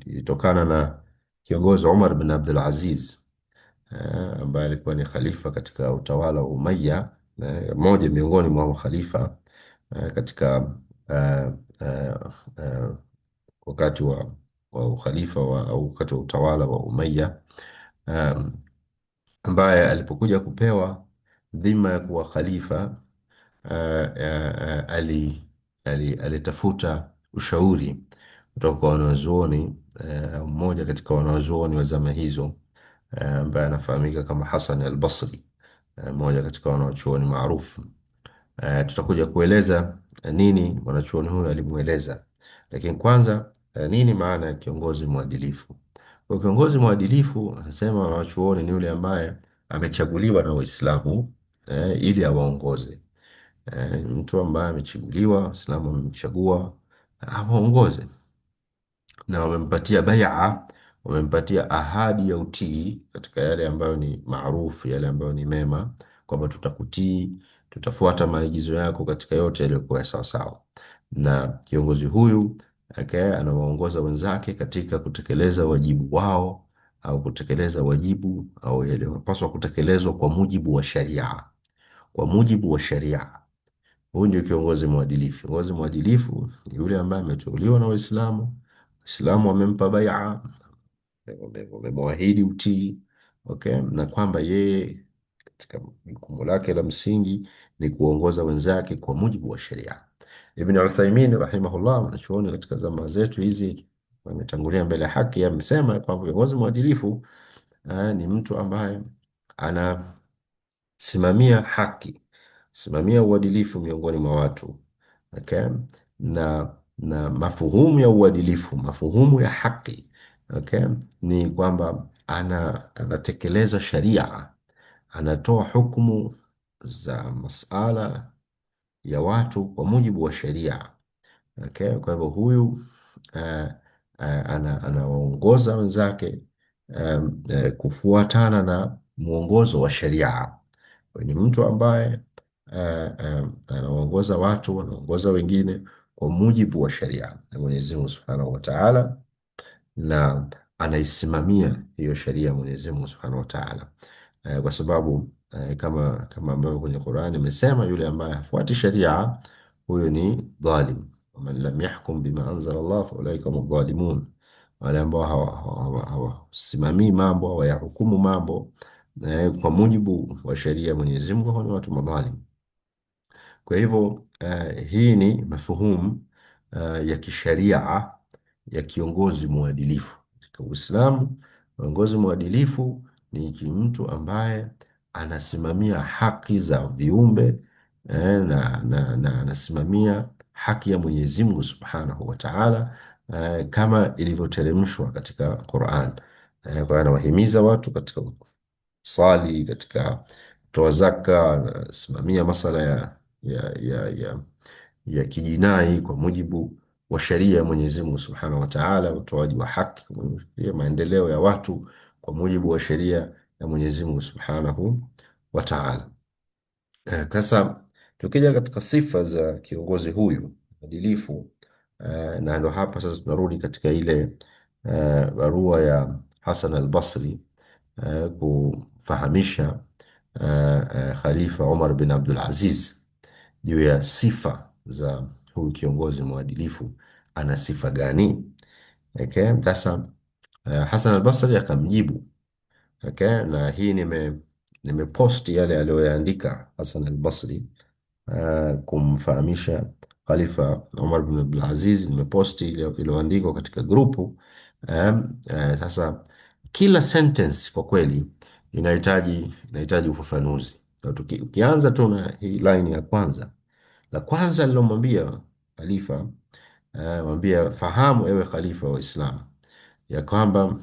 ilitokana kiongozi Umar bin Abdul Aziz, ambaye alikuwa ni khalifa katika utawala wa Umayya, mmoja miongoni mwa makhalifa katika eh, eh, eh, wakati wa ukhalifa au wakati wa utawala wa Umayya, um, ambaye alipokuja kupewa dhima ya kuwa khalifa, alitafuta ushauri kutoka kwa wanazuoni, mmoja katika wanazuoni wa zama hizo, ambaye anafahamika kama Hasan al-Basri, mmoja katika wanachuoni maarufu. Tutakuja kueleza nini mwanachuoni huyo alimueleza, lakini kwanza, nini maana ya kiongozi mwadilifu? Kwa kiongozi mwadilifu, anasema wanachuoni, ni yule ambaye amechaguliwa na Waislamu ili awaongoze. Mtu ambaye amechaguliwa, Waislamu wamemchagua awaongoze, na wamempatia bai'a, wamempatia ahadi ya utii katika yale ambayo ni maarufu, yale ambayo ni mema, kwamba tutakutii, tutafuata maagizo yako katika yote yaliyokuwa ya sawa sawa. Na kiongozi huyu anawaongoza wenzake katika kutekeleza wajibu wao, au kutekeleza wajibu au yaliyopaswa kutekelezwa kwa mujibu wa sharia, kwa mujibu wa sharia. Huyu ndio kiongozi mwadilifu. Kiongozi mwadilifu ni yule ambaye ameteuliwa na Waislamu, Waislamu wamempa bai'a, wamemwahidi utii, okay, na kwamba yeye katika jukumu lake la msingi ni kuongoza wenzake kwa mujibu wa sheria. Ibn Uthaymeen rahimahullah, mwanachuoni katika zama zetu hizi, ametangulia mbele ya haki, amesema kwamba kiongozi mwadilifu ni mtu ambaye anasimamia haki, simamia uadilifu miongoni mwa watu, okay? Na mafuhumu ya uadilifu, mafuhumu ya haki, okay, ni kwamba anatekeleza sharia, anatoa hukumu za masala ya watu kwa mujibu wa sheria, okay. Kwa hivyo huyu anawaongoza wenzake kufuatana na mwongozo wa sheria. Ni mtu ambaye anaongoza watu, anaongoza wengine kwa mujibu wa sheria ya Mwenyezi Mungu Subhanahu wa Ta'ala, na anaisimamia hiyo sheria ya Mwenyezi Mungu Subhanahu wa Ta'ala, kwa sababu kama ambavyo kwenye Qur'ani imesema, yule ambaye hafuati sheria huyo ni dhalim, waman lam yahkum bima anzala Allah fa ulaika hum dhalimun. Wale ambao hawasimamii mambo, hawayahukumu mambo kwa mujibu wa sheria ya Mwenyezi Mungu, hao ni watu madhalim. Kwa hivyo hii ni mafuhumu ya kisheria ya kiongozi mwadilifu katika Uislamu. Kiongozi mwadilifu ni mtu ambaye anasimamia haki za viumbe na anasimamia haki ya Mwenyezi Mungu Subhanahu wa Ta'ala, kama ilivyoteremshwa katika Qur'an. Kwa hiyo anawahimiza watu katika sali, katika kutoa zaka, anasimamia masala ya kijinai kwa mujibu wa sheria ya Mwenyezi Mungu Subhanahu wa Ta'ala, utoaji wa haki, maendeleo ya watu kwa mujibu wa sheria ya Mwenyezi Mungu Subhanahu wa Ta'ala. Sasa tukija katika sifa za kiongozi huyu mwadilifu, na ndo hapa sasa tunarudi katika ile barua ya Hasan al-Basri kufahamisha Khalifa Umar bin Abdul Aziz juu ya sifa za huyu kiongozi mwadilifu, ana sifa gani? Okay, sasa Hasan al-Basri akamjibu, okay, na hii nimeposti yale aliyoyaandika Hasan al-Basri kumfahamisha Khalifa Umar bin Abdul Aziz. Nimeposti ile iliyoandikwa katika grupu. Sasa kila sentence kwa kweli inahitaji ufafanuzi. Ukianza tu na hii line ya kwanza, la kwanza nilomwambia Khalifa, mwambia, fahamu ewe Khalifa wa Islam ya kwamba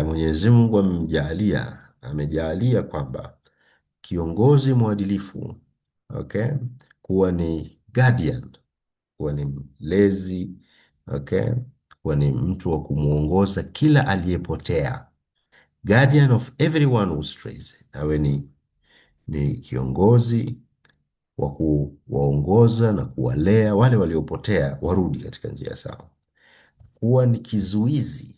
Mwenyezi Mungu amejalia kwamba kiongozi mwadilifu, okay, kuwa ni guardian, kuwa ni mlezi, okay, kuwa ni mtu wa kumuongoza kila aliyepotea, guardian of everyone who strays. Awe ni kiongozi wa kuwaongoza na kuwalea wale waliopotea warudi katika njia sawa, kuwa ni kizuizi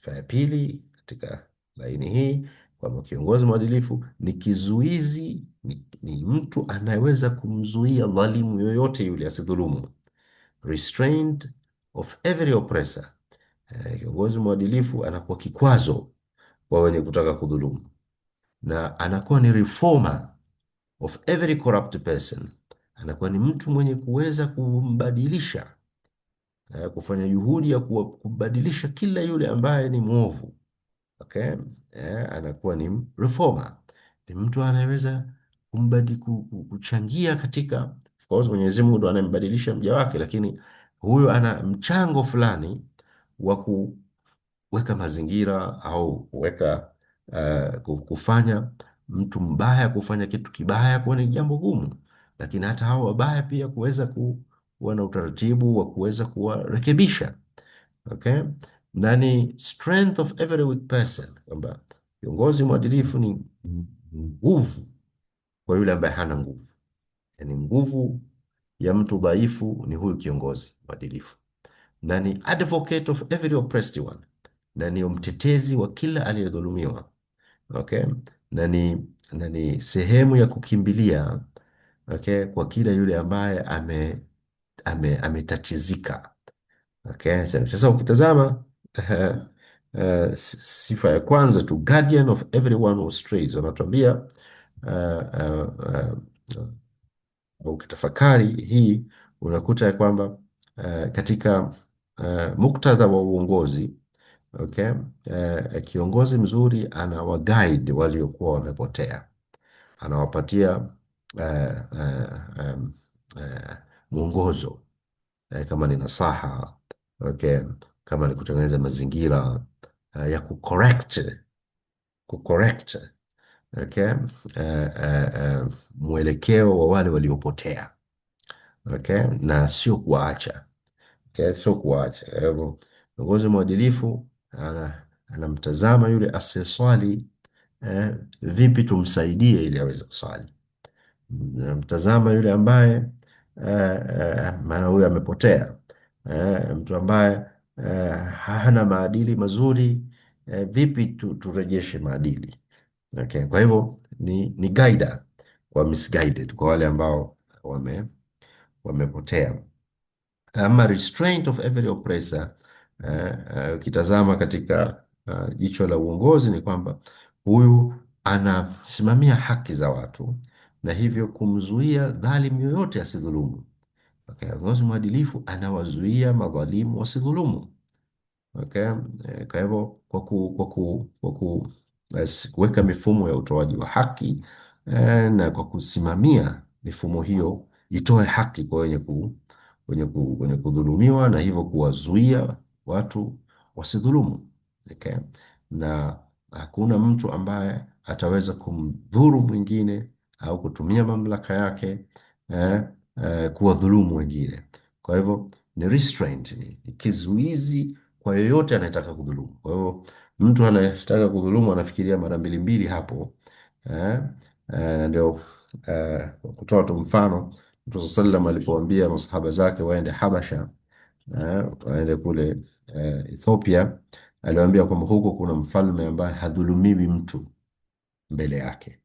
Sifa ya pili katika laini hii kwamba kiongozi mwadilifu ni kizuizi, ni mtu anayeweza kumzuia dhalimu yoyote yule asidhulumu, restraint of every oppressor. Kiongozi mwadilifu anakuwa kikwazo kwa wenye kutaka kudhulumu, na anakuwa ni reformer of every corrupt person. Anakuwa ni mtu mwenye kuweza kumbadilisha, kufanya juhudi ya kubadilisha kila yule ambaye ni mwovu. Okay? Anakuwa ni reformer, ni mtu anayeweza kuchangia katika, of course Mwenyezi Mungu ndo anayembadilisha mja wake, lakini huyo ana mchango fulani wa kuweka mazingira au kuweka kufanya mtu mbaya kufanya kitu kibaya kuwa ni jambo gumu, lakini hata hao wabaya pia kuweza kuwa na utaratibu wa kuweza kuwarekebisha. Okay? Na ni strength of every weak person, kwamba kiongozi mwadilifu ni nguvu kwa yule ambaye hana nguvu. Yani nguvu ya mtu dhaifu ni huyu kiongozi mwadilifu, na ni advocate of every oppressed one, na ni mtetezi wa kila aliyedhulumiwa. Okay? na ni sehemu ya kukimbilia, okay, kwa kila yule ambaye ametatizika. Okay, sasa ukitazama sifa ya kwanza tu, guardian of everyone who strays, wanatuambia ukitafakari hii unakuta ya kwamba katika muktadha wa uongozi, okay, kiongozi mzuri anawaguide waliokuwa wamepotea, anawapatia mwongozo, kama ni nasaha, okay, kama ni kutengeneza mazingira ya kucorrect, okay, mwelekeo wa wale waliopotea, okay, na sio kuwaacha, okay, sio kuwaacha. Kwa hivyo kiongozi mwadilifu anamtazama yule asiyeswali, vipi tumsaidie ili aweze kuswali. Mtazama yule ambaye maana huyo amepotea, mtu ambaye hana maadili mazuri, vipi turejeshe maadili. Okay, kwa hivyo ni guide kwa misguided, kwa wale ambao wamepotea. Ama restraint of every oppressor, ukitazama katika jicho la uongozi ni kwamba huyu anasimamia haki za watu na hivyo kumzuia dhalimu yoyote asidhulumu. Okay, kiongozi mwadilifu anawazuia madhalimu wasidhulumu. Okay. Kwa hivyo kuweka mifumo ya utoaji wa haki, na kwa kusimamia mifumo hiyo itoe haki kwa wenye kudhulumiwa, na hivyo kuwazuia watu wasidhulumu. Okay. Na hakuna mtu ambaye ataweza kumdhuru mwingine au kutumia mamlaka yake kuwadhulumu wengine. Kwa hivyo ni restraint, ni kizuizi kwa yeyote anayetaka kudhulumu. Kwa hivyo mtu anayetaka kudhulumu anafikiria mara mbili mbili hapo. eh, Ndio kutoa tu mfano, Mtume sallam alipoambia masahaba zake waende Habasha, waende kule Ethiopia, aliwaambia kwamba huko kuna mfalme ambaye hadhulumiwi mtu mbele yake.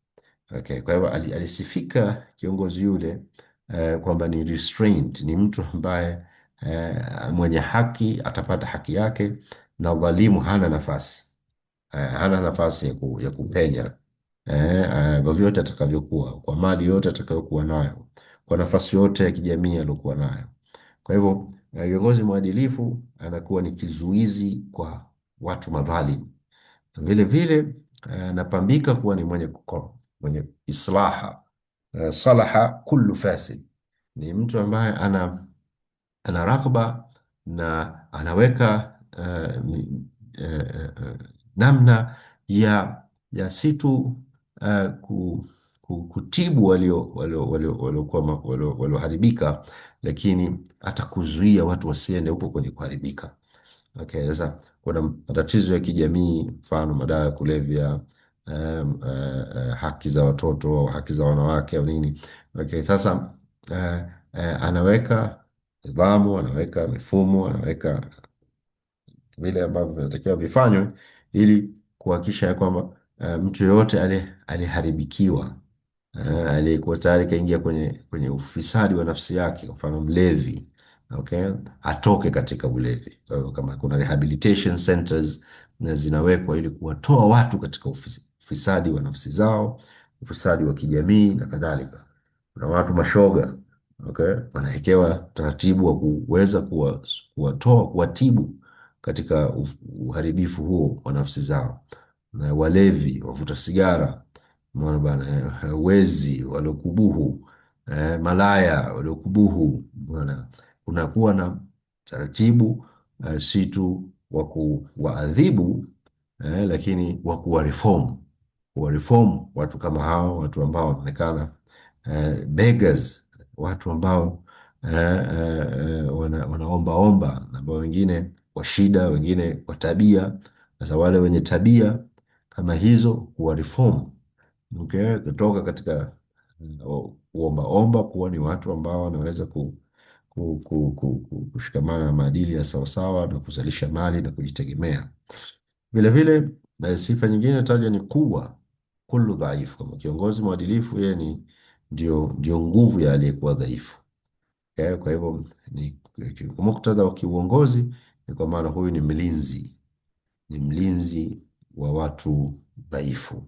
Okay, kwa hivyo alisifika kiongozi yule kwamba ni restrained, ni mtu ambaye mwenye haki atapata haki yake, na dhalimu hana nafasi, hana nafasi ya kupenya vyovyote atakavyokuwa, kwa mali yote atakayokuwa nayo, kwa nafasi yote ya kijamii aliyokuwa nayo. Kwa hivyo kiongozi mwadilifu anakuwa ni kizuizi kwa watu madhalimu. Vile vile anapambika kuwa ni mwenye islaha, salaha kullu fasid, ni mtu ambaye ana raghba na anaweka namna ya si tu kutibu walioharibika, lakini hata kuzuia watu wasiende huko kwenye kuharibika. Okay, sasa kuna matatizo ya kijamii, mfano madawa ya kulevya, haki za watoto au haki za wanawake au nini. Okay, sasa anaweka nidhamu, anaweka mifumo, anaweka vile ambavyo vinatakiwa vifanywe ili kuhakikisha ya kwamba mtu yoyote aliharibikiwa, aliyekuwa tayari kaingia kwenye ufisadi wa nafsi yake, kwa mfano mlevi, okay, atoke katika ulevi. Kwa hivyo kama kuna rehabilitation centers na zinawekwa ili kuwatoa watu katika ufisadi wa nafsi zao, ufisadi wa kijamii na kadhalika. Kuna watu mashoga, okay, wanawekewa taratibu wa kuweza kuwatoa, kuwatibu katika uharibifu huo wa nafsi zao. Na walevi, wavuta sigara, umeona bana, wezi waliokubuhu, malaya waliokubuhu, umeona, kunakuwa na taratibu, si tu wa kuwaadhibu, lakini wa kuwareform watu kama hao, watu ambao wanaonekana beggars, watu ambao wanaombaomba, ambao wengine kwa shida, wengine kwa tabia. Sasa wale wenye tabia kama hizo kuwa reform, okay, kutoka katika kuombaomba kuwa ni watu ambao wanaweza kushikamana na maadili ya sawasawa na kuzalisha mali na kujitegemea. Vile vile sifa nyingine tajwa ni kuwa kullu dhaifu, kama kiongozi mwadilifu yeye ndio nguvu ya aliyekuwa dhaifu. Okay, kwa hivyo ni kwa muktadha wa kiuongozi ni kwa maana huyu ni mlinzi wa watu dhaifu.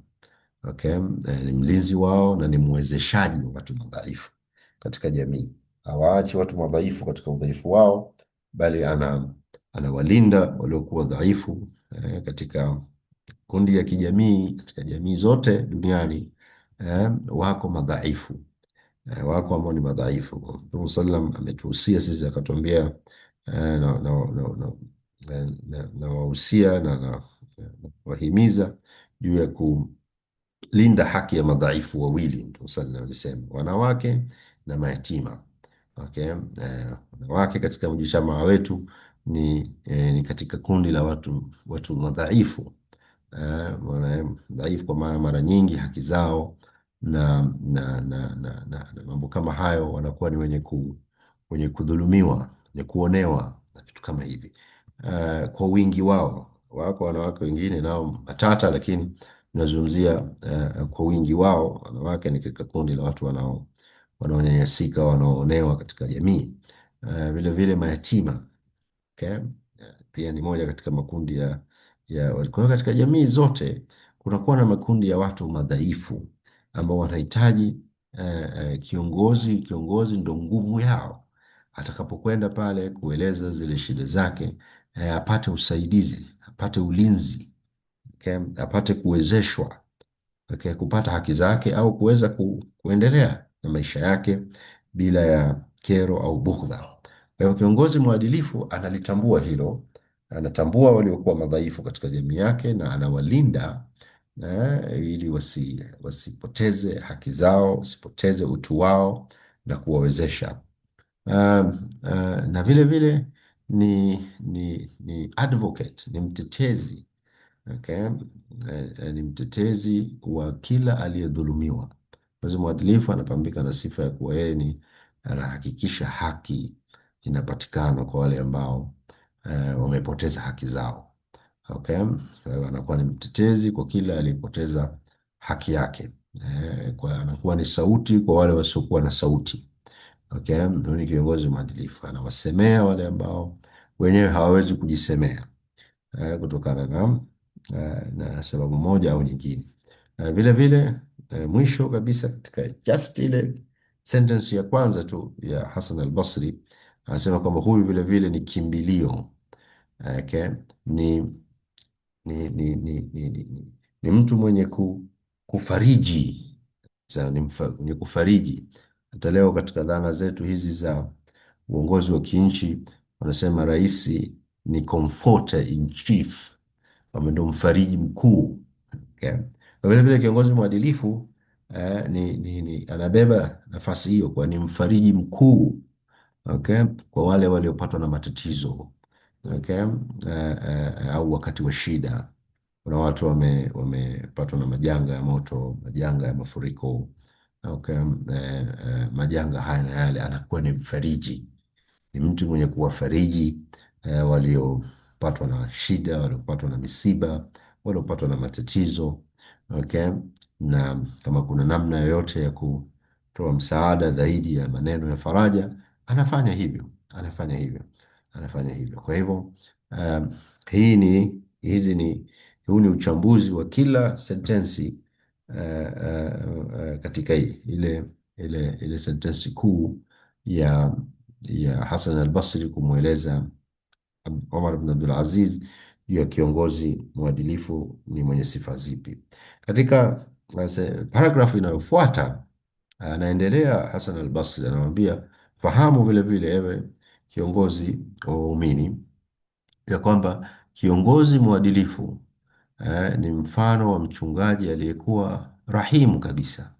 Okay, ni mlinzi wao na ni mwezeshaji wa watu madhaifu katika jamii. Hawaachi watu madhaifu katika udhaifu wao, bali anawalinda waliokuwa dhaifu katika kundi ya kijamii, katika jamii zote duniani. Wako madhaifu, wako ambao ni madhaifu. Mtume sallam ametuhusia sisi akatuambia, na wahusia na wahimiza juu ya kulinda haki ya madhaifu wawili. Mtume sallam alisema wanawake na mayatima. Okay, wanawake katika mjitamaa wetu ni katika kundi la watu madhaifu, dhaifu kwa maana mara nyingi haki zao na mambo kama hayo wanakuwa ni wenye kudhulumiwa, wenye kuonewa na vitu kama hivi. Kwa wingi wao, wako wanawake wengine nao matata, lakini tunazungumzia kwa wingi wao, wanawake ni katika kundi la watu wanaonyanyasika, wanaoonewa katika jamii. Vile vile mayatima, okay? Pia ni moja katika makundi kwa hiyo katika jamii zote kunakuwa na makundi ya watu madhaifu ambao wanahitaji kiongozi. Kiongozi ndo nguvu yao, atakapokwenda pale kueleza zile shida zake, apate usaidizi, apate ulinzi, okay? Apate kuwezeshwa, okay, kupata haki zake au kuweza kuendelea na maisha yake bila ya kero au bughdha. Kwa hivyo kiongozi mwadilifu analitambua hilo, anatambua waliokuwa madhaifu katika jamii yake na anawalinda ili wasipoteze haki zao, wasipoteze utu wao na kuwawezesha. Na vile vile ni advocate, ni mtetezi, okay? Ni mtetezi wa kila aliyedhulumiwa. Kiongozi mwadilifu anapambika na sifa ya kuwa yeye anahakikisha haki inapatikana kwa wale ambao wamepoteza haki zao. Okay? Kwa hiyo anakuwa ni mtetezi kwa kila aliyepoteza haki yake. Anakuwa ni sauti kwa wale wasiokuwa na sauti. Okay? Huyu ni kiongozi mwadilifu, anawasemea wale ambao wenyewe hawawezi kujisemea kutokana na sababu moja au nyingine. Vile vile mwisho kabisa katika just ile sentence ya kwanza tu ya Hasan al-Basri anasema kwamba huyu vile vile ni kimbilio. Okay? Ni, ni, ni, ni, ni, ni, ni mtu mwenye kufariji. Mwenye kufariji. Hata leo katika dhana zetu hizi za uongozi wa kinchi wanasema rais ni comforter in chief, ndio mfariji mkuu. Okay? Vile vile kiongozi mwadilifu anabeba nafasi hiyo kwa ni mfariji mkuu, okay? Kwa wale waliopatwa na matatizo, okay? Au wakati wa shida, kuna watu wamepatwa na majanga ya moto, majanga ya mafuriko, okay? Majanga haya na yale, anakuwa ni mfariji, ni mtu mwenye kuwafariji waliopatwa na shida, waliopatwa na misiba, waliopatwa na matatizo. Okay? Na kama kuna namna yoyote ya kutoa msaada zaidi ya maneno ya faraja, anafanya hivyo, anafanya hivyo, anafanya hivyo. Kwa hivyo hii ni hizi ni huu ni uchambuzi wa kila sentensi katika ile sentensi kuu ya Hasan al-Basri kumweleza Omar ibn Abdul Aziz juu ya kiongozi mwadilifu ni mwenye sifa zipi. Katika paragrafu inayofuata anaendelea Hasan al-Basri anamwambia, fahamu vile vile ewe kiongozi wa waumini ya kwamba kiongozi mwadilifu ni mfano wa mchungaji aliyekuwa rahimu kabisa,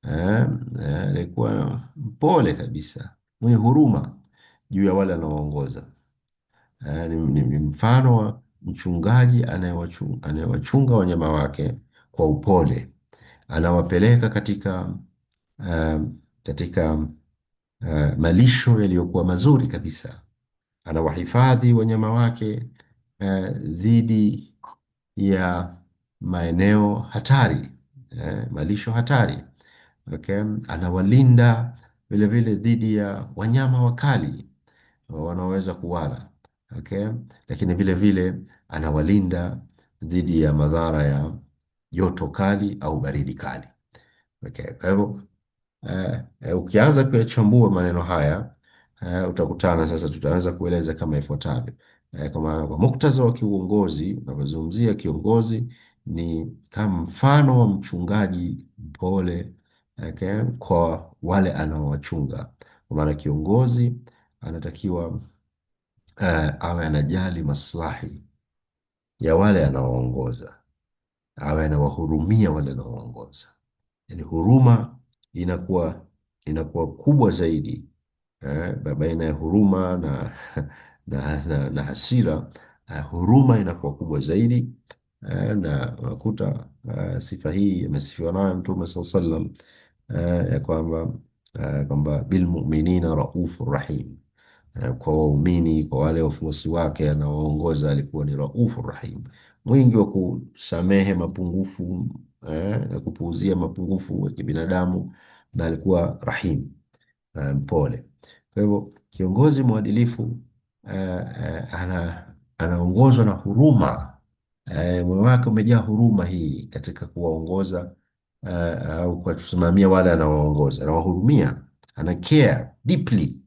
eh, aliyekuwa mpole kabisa, mwenye huruma juu ya wale anaoongoza. Ni mfano wa mchungaji anayewachunga wanyama wake kwa upole, anawapeleka eh, katika malisho yaliyokuwa mazuri kabisa, anawahifadhi wanyama wake dhidi ya maeneo hatari, malisho hatari. Okay? Anawalinda vile vile dhidi ya wanyama wakali wanaoweza kuwala. Okay? Lakini vile vile anawalinda dhidi ya madhara ya joto kali au baridi kali. Okay? Kwa hivyo ukianza kuyachambua maneno haya utakutana sasa, tutaweza kueleza kama ifuatavyo. Kwa muktadha wa kiuongozi, unavyozungumzia kiongozi ni kama mfano wa mchungaji mpole, okay, kwa wale anaowachunga. Kwa maana kiongozi anatakiwa awe anajali maslahi ya wale anaoongoza, awe anawahurumia wale anaoongoza. Yani huruma inakuwa kubwa zaidi baina ya huruma na hasira. Huruma inakuwa kubwa zaidi na unakuta sifa hii imesifiwa nayo Mtume sallallahu alaihi wasallam ya kwamba bilmuminina raufur rahim, kwa waumini, kwa wale wafuasi wake anaoongoza alikuwa ni raufur rahim, mwingi wa kusamehe mapungufu na kupuuzia mapungufu ya kibinadamu, na alikuwa rahim, mpole. Kwa hivyo kiongozi mwadilifu anaongozwa na huruma, moyo wake umejaa huruma hii katika kuwaongoza au kuwasimamia wale anaowaongoza, anawahurumia, ana care deeply,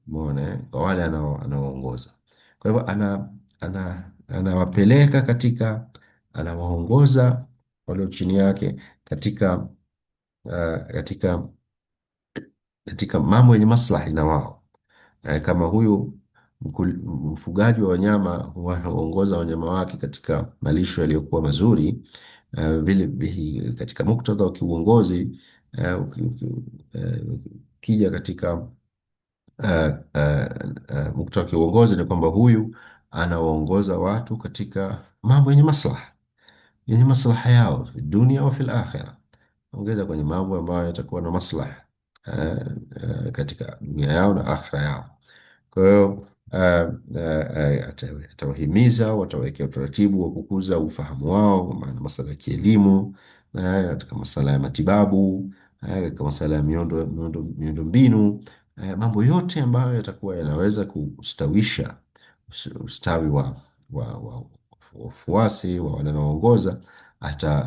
umeona, kwa wale anaowaongoza. Kwa hivyo anawapeleka anawaongoza walio chini yake katika katika mambo yenye maslahi na wao. Kama huyu mfugaji wa wanyama huwa anaongoza wanyama wake katika malisho yaliyokuwa mazuri, katika muktadha wa kiuongozi ukija katika muktadha wa kiuongozi ni kwamba huyu anawaongoza watu katika mambo yenye maslaha yao fi dunia wa fil akhira, ongeza kwenye mambo ambayo yatakuwa na maslaha katika dunia yao na akhira yao. Kwa hiyo atawahimiza, watawekea utaratibu wa kukuza ufahamu wao, maana masala ya kielimu, katika masala ya matibabu, katika masala ya miundo mbinu, mambo yote ambayo yatakuwa yanaweza kustawisha ustawi wa wafuasi wa wale wanaoongoza,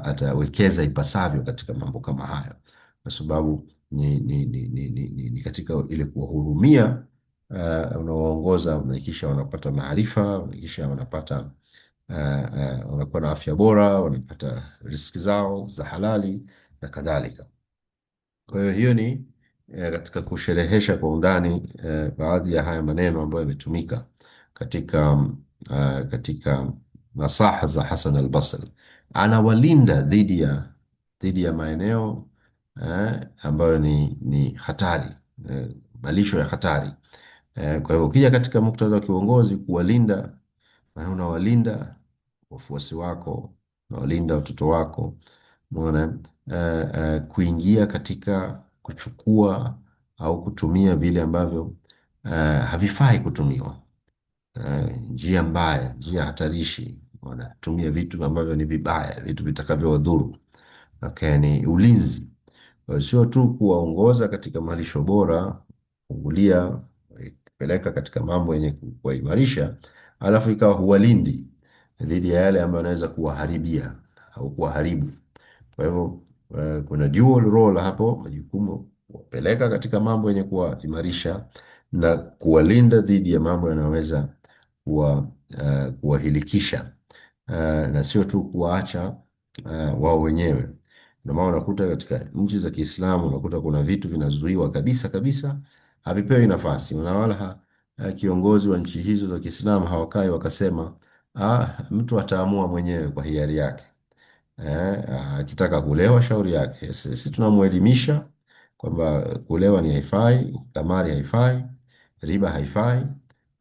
atawekeza ipasavyo katika mambo kama hayo, kwa sababu ni katika ile kuwahurumia unaoongoza, kisha wanapata maarifa, kisha wanakuwa na afya bora, wanapata riziki zao za halali na kadhalika. Kwa hiyo ni katika kusherehesha kwa undani baadhi ya haya maneno ambayo yametumika katika nasaha za Hasan al-Basri. Anawalinda dhidi ya maeneo ambayo ni hatari, malisho ya hatari. Kwa hivyo ukija katika muktadha wa kiongozi, kuwalinda, maana unawalinda wafuasi wako, unawalinda watoto wako, unaona, kuingia katika kuchukua au kutumia vile ambavyo havifai kutumiwa, njia mbaya, njia hatarishi, wanatumia vitu ambavyo ni vibaya, vitu vitakavyowadhuru. Okay, ni ulinzi. Kwa hiyo sio tu kuwaongoza katika malisho bora, kufungulia, kupeleka katika mambo yenye kuwaimarisha, alafu ikawa huwalindi dhidi ya yale ambayo yanaweza kuwaharibia au kuwaharibu. Kwa hivyo kuna dual role hapo, majukumu kuwapeleka katika mambo yenye kuwaimarisha na kuwalinda dhidi ya mambo yanayoweza kuwahilikisha, na sio tu kuwaacha wao wenyewe. Ndio maana unakuta katika nchi za Kiislamu unakuta kuna vitu vinazuiwa kabisa kabisa, havipewi nafasi, na wala kiongozi wa nchi hizo za Kiislamu hawakai wakasema mtu ataamua mwenyewe kwa hiari yake. Akitaka kulewa shauri yake. Sisi tunamwelimisha kwamba kulewa ni haifai, kamari haifai, riba haifai,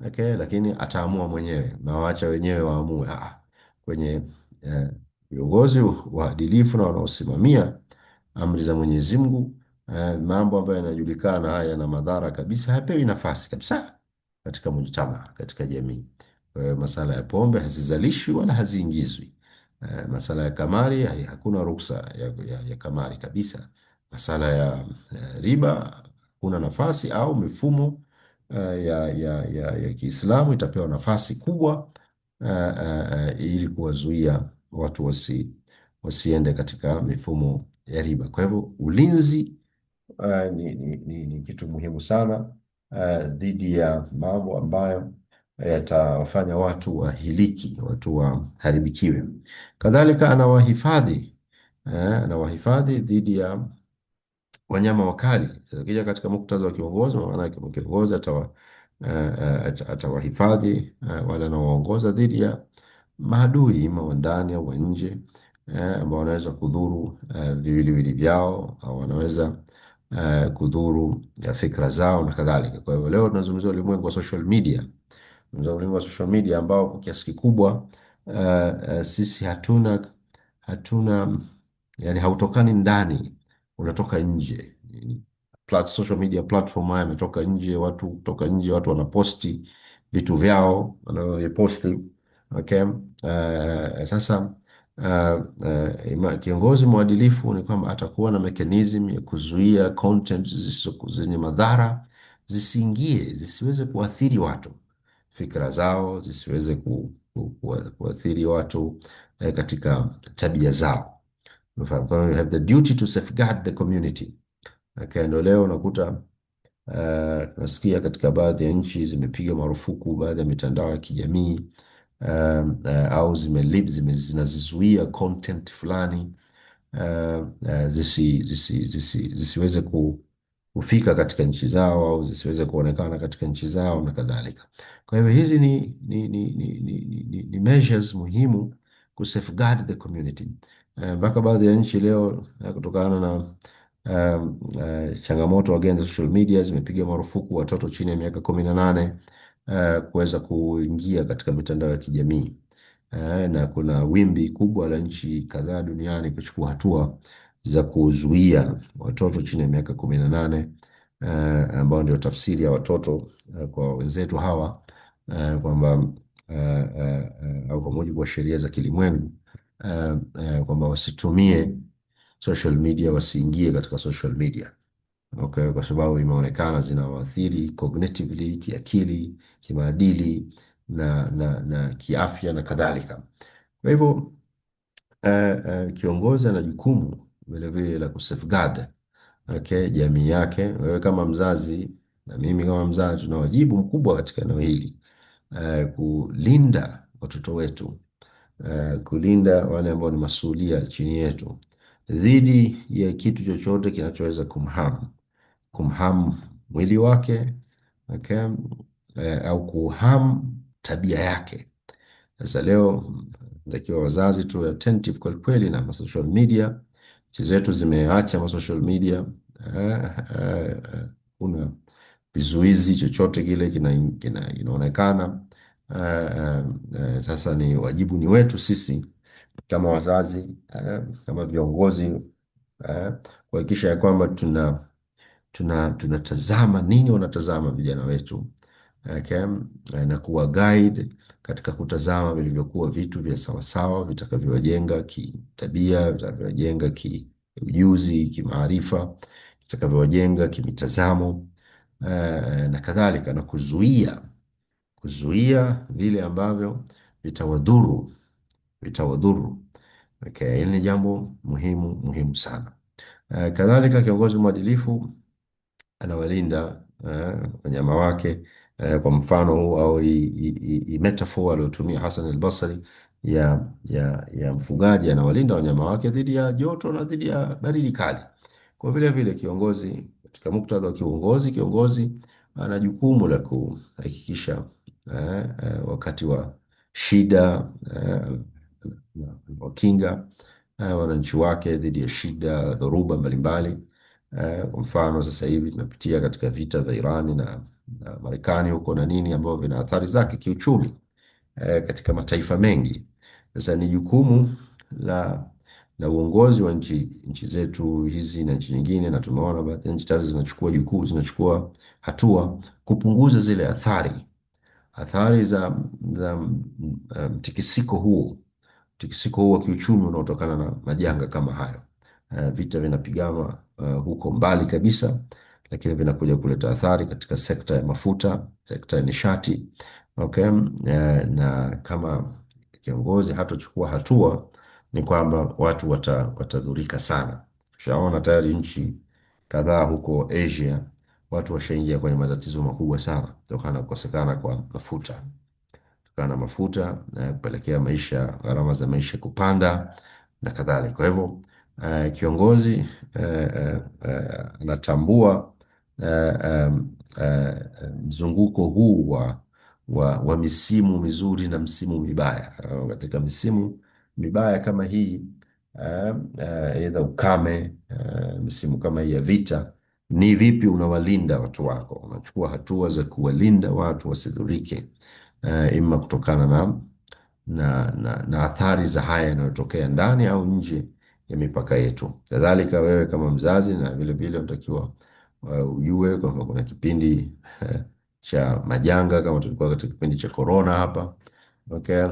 okay, lakini ataamua mwenyewe na waacha wenyewe waamue. Kwenye eh, viongozi waadilifu na wanaosimamia amri za Mwenyezi Mungu, mambo ambayo yanajulikana haya yana madhara kabisa, hapewi nafasi kabisa katika mujtama, katika jamii. Kwa hiyo masala ya pombe hazizalishwi wala haziingizwi. Masala ya kamari, hakuna ruksa ya kamari kabisa. Masala ya riba hakuna nafasi, au mifumo ya Kiislamu itapewa nafasi kubwa ili kuwazuia watu wasiende katika mifumo ya riba. Kwa hivyo ulinzi ni kitu muhimu sana dhidi ya mambo ambayo yatawafanya watu wahiliki, watu waharibikiwe. Kadhalika anawahifadhi dhidi ya wanyama wakali. Sasa ukija katika muktadha wa kiongozi, maana yake kiongozi atawahifadhi wale anaowaongoza dhidi ya maadui, ima wa ndani au wa nje, ambao wanaweza kudhuru viwiliwili vyao, au wanaweza kudhuru fikra zao na kadhalika. Kwa hivyo leo tunazungumzia ulimwengu wa social media. Ulimwengu wa social media ambao kwa kiasi kikubwa sisi hatuna, yani hautokani ndani, unatoka nje. Social media platform haya yametoka nje, watu kutoka nje, watu wanaposti vitu vyao wanavyoposti. Okay. Sasa kiongozi mwadilifu ni kwamba atakuwa na mechanism ya kuzuia content zenye madhara zisiingie, zisiweze kuathiri watu, fikra zao zisiweze kuathiri watu katika tabia zao. Unafahamu? Kwa hiyo you have the duty to safeguard the community. Okay, ndio leo unakuta tunasikia katika baadhi ya nchi zimepiga marufuku baadhi ya mitandao ya kijamii, au zinazizuia content fulani zisiweze kufika katika nchi zao, au zisiweze kuonekana katika nchi zao na kadhalika. Kwa hivyo hizi ni measures muhimu ku safeguard the community. Mpaka baadhi ya nchi leo kutokana na changamoto against social media zimepiga marufuku watoto chini ya miaka 18 kuweza kuingia katika mitandao ya kijamii. Na kuna wimbi kubwa la nchi kadhaa duniani kuchukua hatua za kuzuia watoto chini ya miaka 18, ambao ndio tafsiri ya watoto kwa wenzetu hawa, kwamba au kwa mujibu wa sheria za kilimwengu, kwamba wasitumie social media, wasiingie katika social media. Okay, kwa sababu imeonekana zinawaathiri cognitively, kiakili, kimaadili na kiafya na kadhalika. Kwa hivyo kiongozi ana jukumu vile vile la kusafeguard, okay, jamii yake. Wewe kama mzazi na mimi kama mzazi tuna wajibu mkubwa katika eneo hili, kulinda watoto wetu, kulinda wale ambao ni masulia chini yetu dhidi ya kitu chochote kinachoweza kumham mwili wake, okay, au kuham tabia yake. Sasa leo natakiwa wazazi tu attentive kwa kweli na social media. Nchi zetu zimeacha social media, kuna vizuizi chochote kile kinaonekana. Sasa ni wajibu ni wetu sisi kama wazazi, kama viongozi, kuhakikisha ya kwamba tunatazama nini wanatazama vijana wetu, okay, na kuwa guide katika kutazama vilivyokuwa vitu vya sawasawa vitakavyowajenga kitabia, vitakavyowajenga kiujuzi, kimaarifa, vitakavyowajenga kimitazamo, na kadhalika, na kuzuia vile ambavyo vitawadhuru vitawadhuru. Okay, hili ni jambo muhimu sana. Kadhalika kiongozi mwadilifu anawalinda wanyama wake. Kwa mfano huu au hii metaphor aliyotumia Hassan al-Basri ya mfugaji anawalinda wanyama wake dhidi ya joto na dhidi ya baridi kali. Kwa vile vile kiongozi, katika muktadha wa kiongozi ana jukumu la kuhakikisha wakati wa shida wakinga wananchi wake dhidi ya shida, dhoruba mbalimbali. Kwa mfano sasa hivi tunapitia katika vita vya Irani na Marekani huko na nini, ambavyo vina athari zake kiuchumi katika mataifa mengi. Sasa ni jukumu la uongozi wa nchi zetu hizi na nchi nyingine, na tumeona baadhi ya nchi tayari zinachukua hatua kupunguza zile athari za mtikisiko huo wa kiuchumi unaotokana na majanga kama hayo. Vita vinapiganwa huko mbali kabisa, lakini vinakuja kuleta athari katika sekta ya mafuta, sekta ya nishati. Okay. Na kama kiongozi hatochukua hatua, ni kwamba watu watadhurika sana. Tushaona tayari nchi kadhaa huko Asia, watu washaingia kwenye matatizo makubwa sana kutokana na kukosekana kwa mafuta, kupelekea gharama za maisha kupanda na kadhalika. Kwa hivyo kiongozi anatambua mzunguko huu wa misimu mizuri na msimu mibaya. Katika misimu mibaya kama hii, aidha ukame, misimu kama hii ya vita, ni vipi unawalinda watu wako? Unachukua hatua za kuwalinda watu wasidhurike, ima kutokana na athari za haya yanayotokea ndani au nje ya mipaka yetu. Kadhalika wewe kama mzazi, na vile vile unatakiwa ujue kwamba kuna kipindi cha majanga, kama tulikuwa katika kipindi cha corona hapa. Okay.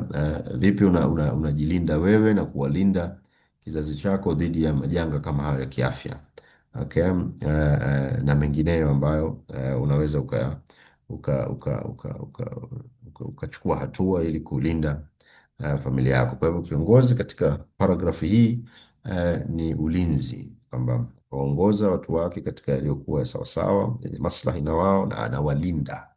Vipi unajilinda wewe na kuwalinda kizazi chako dhidi ya majanga kama hayo ya kiafya? Okay. Na mengineyo ambayo unaweza ukachukua hatua ili kulinda familia yako. Kwa hivyo kiongozi katika paragrafu hii ni ulinzi, kwamba waongoza watu wake katika yaliyokuwa sawasawa yenye maslahi na wao, na anawalinda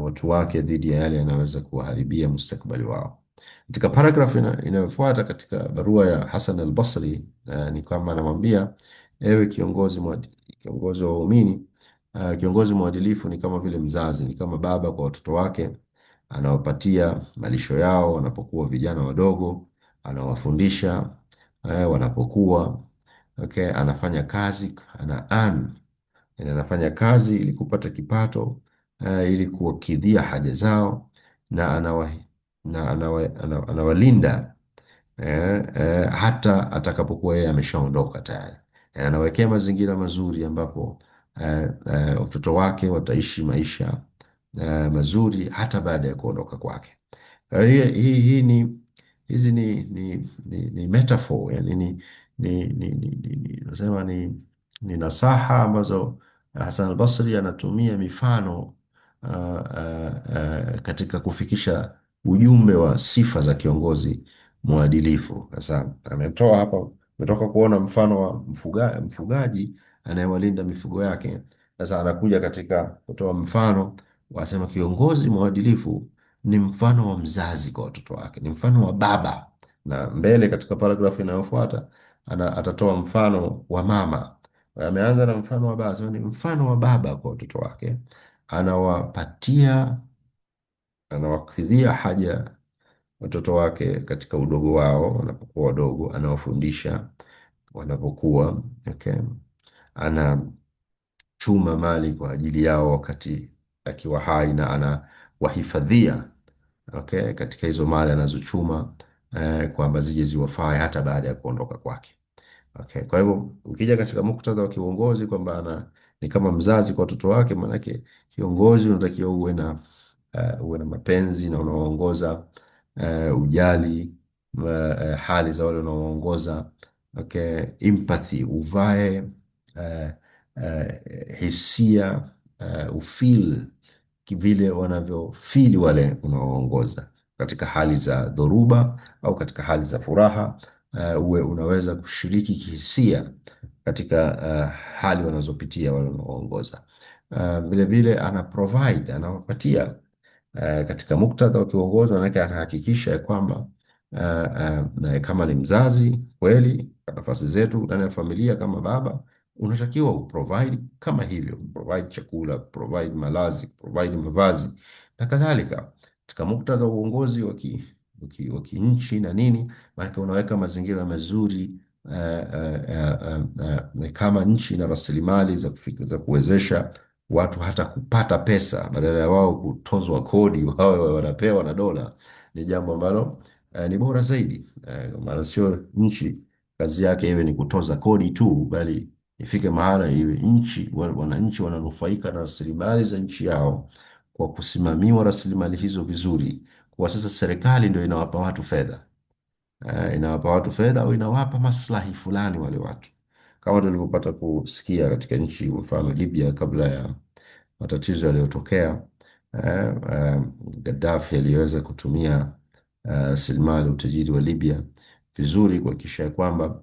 watu wake dhidi ya yale yanayoweza kuwaharibia mustakbali wao. Katika paragraph inayofuata katika barua ya Hassan al-Basri, ni kwamba anamwambia, ewe kiongozi wa waumini, kiongozi mwadilifu ni kama vile mzazi, ni kama baba kwa watoto wake. Anawapatia malisho yao wanapokuwa vijana wadogo, anawafundisha wanapokuwa. Okay, anafanya kazi, anafanya kazi ili kupata kipato, ili kuwakidhia haja zao, na anawalinda hata atakapokuwa yeye ameshaondoka tayari. Anawekea mazingira mazuri ambapo watoto wake wataishi maisha mazuri hata baada ya kuondoka kwake. Hizi ni metaphor, yani nasema ni nasaha ambazo Hassan al-Basri anatumia mifano katika kufikisha ujumbe wa sifa za kiongozi mwadilifu. Sasa ametoka kuona mfano wa mfugaji anayewalinda mifugo yake. Sasa anakuja katika kutoa mfano, wasema kiongozi mwadilifu ni mfano wa mzazi kwa watoto wake, ni mfano wa baba. Na mbele katika paragrafu inayofuata atatoa mfano wa mama. Ameanza na mfano wa baba, sema ni mfano wa baba kwa watoto wake, anawakidhia haja watoto wake katika udogo wao, wanapokuwa wadogo, anawafundisha wanapokuwa. Okay. Anachuma mali kwa ajili yao wakati akiwa hai, na anawahifadhia, okay, katika hizo mali anazochuma, kwamba zije ziwafae hata baada ya kuondoka kwake. Okay. Kwa hivyo ukija katika muktadha wa kiuongozi, kwamba ni kama mzazi kwa watoto wake. Maanake kiongozi unatakiwa uwe na mapenzi na unaoongoza, ujali hali za wale unaoongoza. Okay, empathy, uvae hisia, ufeel vile wanavyofili wale unaoongoza katika hali za dhoruba au katika hali za furaha. Uwe unaweza kushiriki kihisia katika hali wanazopitia wale unaoongoza. Vile vile ana provide, anawapatia katika muktadha wa kiongozi, manake anahakikisha ya kwamba kama ni mzazi kweli, kwa nafasi zetu ndani ya familia kama baba, unatakiwa uprovide kama hivyo, provide chakula, provide malazi, provide mavazi na kadhalika, katika muktadha wa uongozi wa kinchi na nini, maanake unaweka mazingira mazuri kama nchi na rasilimali za kuwezesha watu hata kupata pesa badala ya wao kutozwa kodi wao wanapewa na dola, ni jambo ambalo ni bora zaidi. Maana sio nchi kazi yake iwe ni kutoza kodi tu, bali ifike mahala iwe nchi wananchi wananufaika na rasilimali za nchi yao kwa kusimamiwa rasilimali hizo vizuri. Kwa sasa serikali ndio inawapa watu fedha, inawapa watu fedha au inawapa maslahi fulani wale watu, kama tulivyopata kusikia katika nchi mfano Libya kabla ya matatizo yaliyotokea. Gaddafi aliweza kutumia rasilimali utajiri wa Libya vizuri kuhakikisha ya kwamba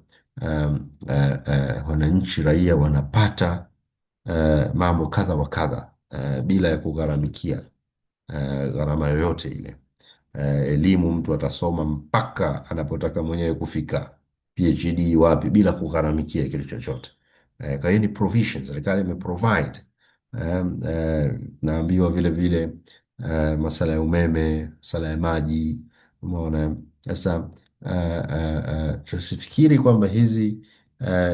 wananchi raia wanapata mambo kadha wa kadha bila ya kugharamikia gharama yoyote ile. Elimu mtu atasoma mpaka anapotaka mwenyewe kufika PhD wapi bila kugharamikia kitu chochote. Kwa hiyo ni provision, serikali imeprovide. Naambiwa vile vile masala ya umeme, masala ya maji, umeona. Sasa tusifikiri kwamba hizi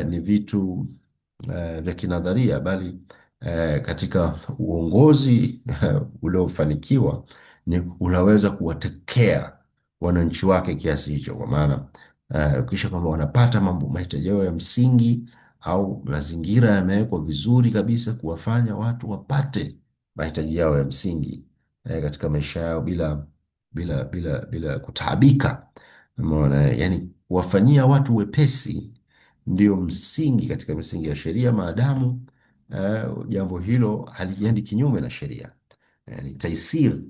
ni vitu vya kinadharia, bali katika uongozi uliofanikiwa ni unaweza kuwatekea wananchi wake kiasi hicho, kwa maana kisha kwamba wanapata mambo mahitaji yao ya msingi au mazingira yamewekwa vizuri kabisa kuwafanya watu wapate mahitaji yao ya msingi katika maisha yao bila kutaabika. Umeona, yani kuwafanyia watu wepesi ndio msingi katika misingi ya sheria, maadamu jambo hilo haliendi kinyume na sheria. Yani taisir,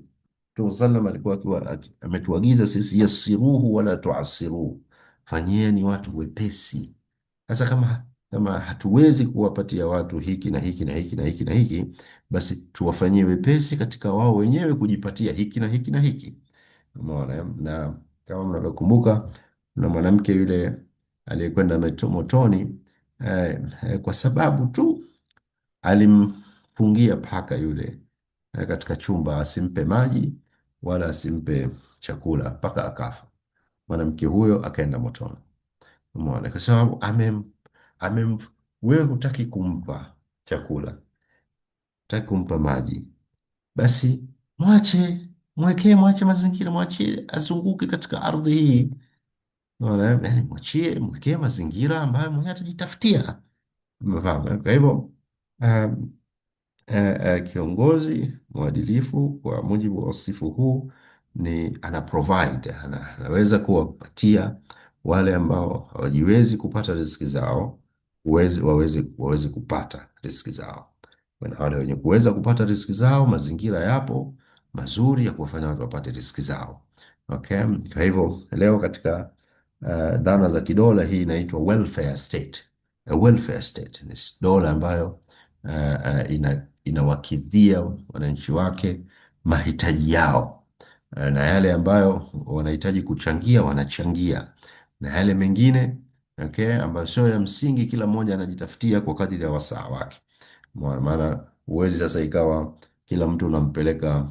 Mtume sallam alikuwa ametuagiza sisi, yassiruhu wala tuasiruhu, fanyieni watu wepesi. Sasa kama hatuwezi kuwapatia watu hiki na hiki na hiki na hiki na hiki, basi tuwafanyie wepesi katika wao wenyewe kujipatia hiki na hiki na hiki. Umeona, na kama mnavyokumbuka, na mwanamke yule aliyekwenda motoni kwa sababu tu alimfungia paka yule katika chumba, asimpe maji wala asimpe chakula, mpaka akafa. Mwanamke huyo akaenda motoni. Umeona, kwa sababu amem wewe hutaki kumpa chakula, hutaki kumpa maji, basi mwache mazingira, mwache azunguke katika ardhi hii. Unaona, yani mwekee mazingira ambayo mwenyewe atajitafutia. Umefahamu? Kwa hivyo kiongozi mwadilifu kwa mujibu wa wasifu huu ni ana provide, anaweza kuwapatia wale ambao hawajiwezi kupata riziki zao waweze kupata riziki zao, na wale wenye kuweza kupata riziki zao mazingira yapo mazuri ya kuwafanya watu wapate riziki zao. Okay? Kwa hivyo leo katika dhana za kidola hii inaitwa welfare state. A welfare state ni dola ambayo inawakidhia wananchi wake mahitaji yao, na yale ambayo wanahitaji kuchangia wanachangia, na yale mengine okay, ambayo sio ya msingi kila mmoja anajitafutia kwa kadiri ya wasaa wake. Maana huwezi sasa ikawa kila mtu unampeleka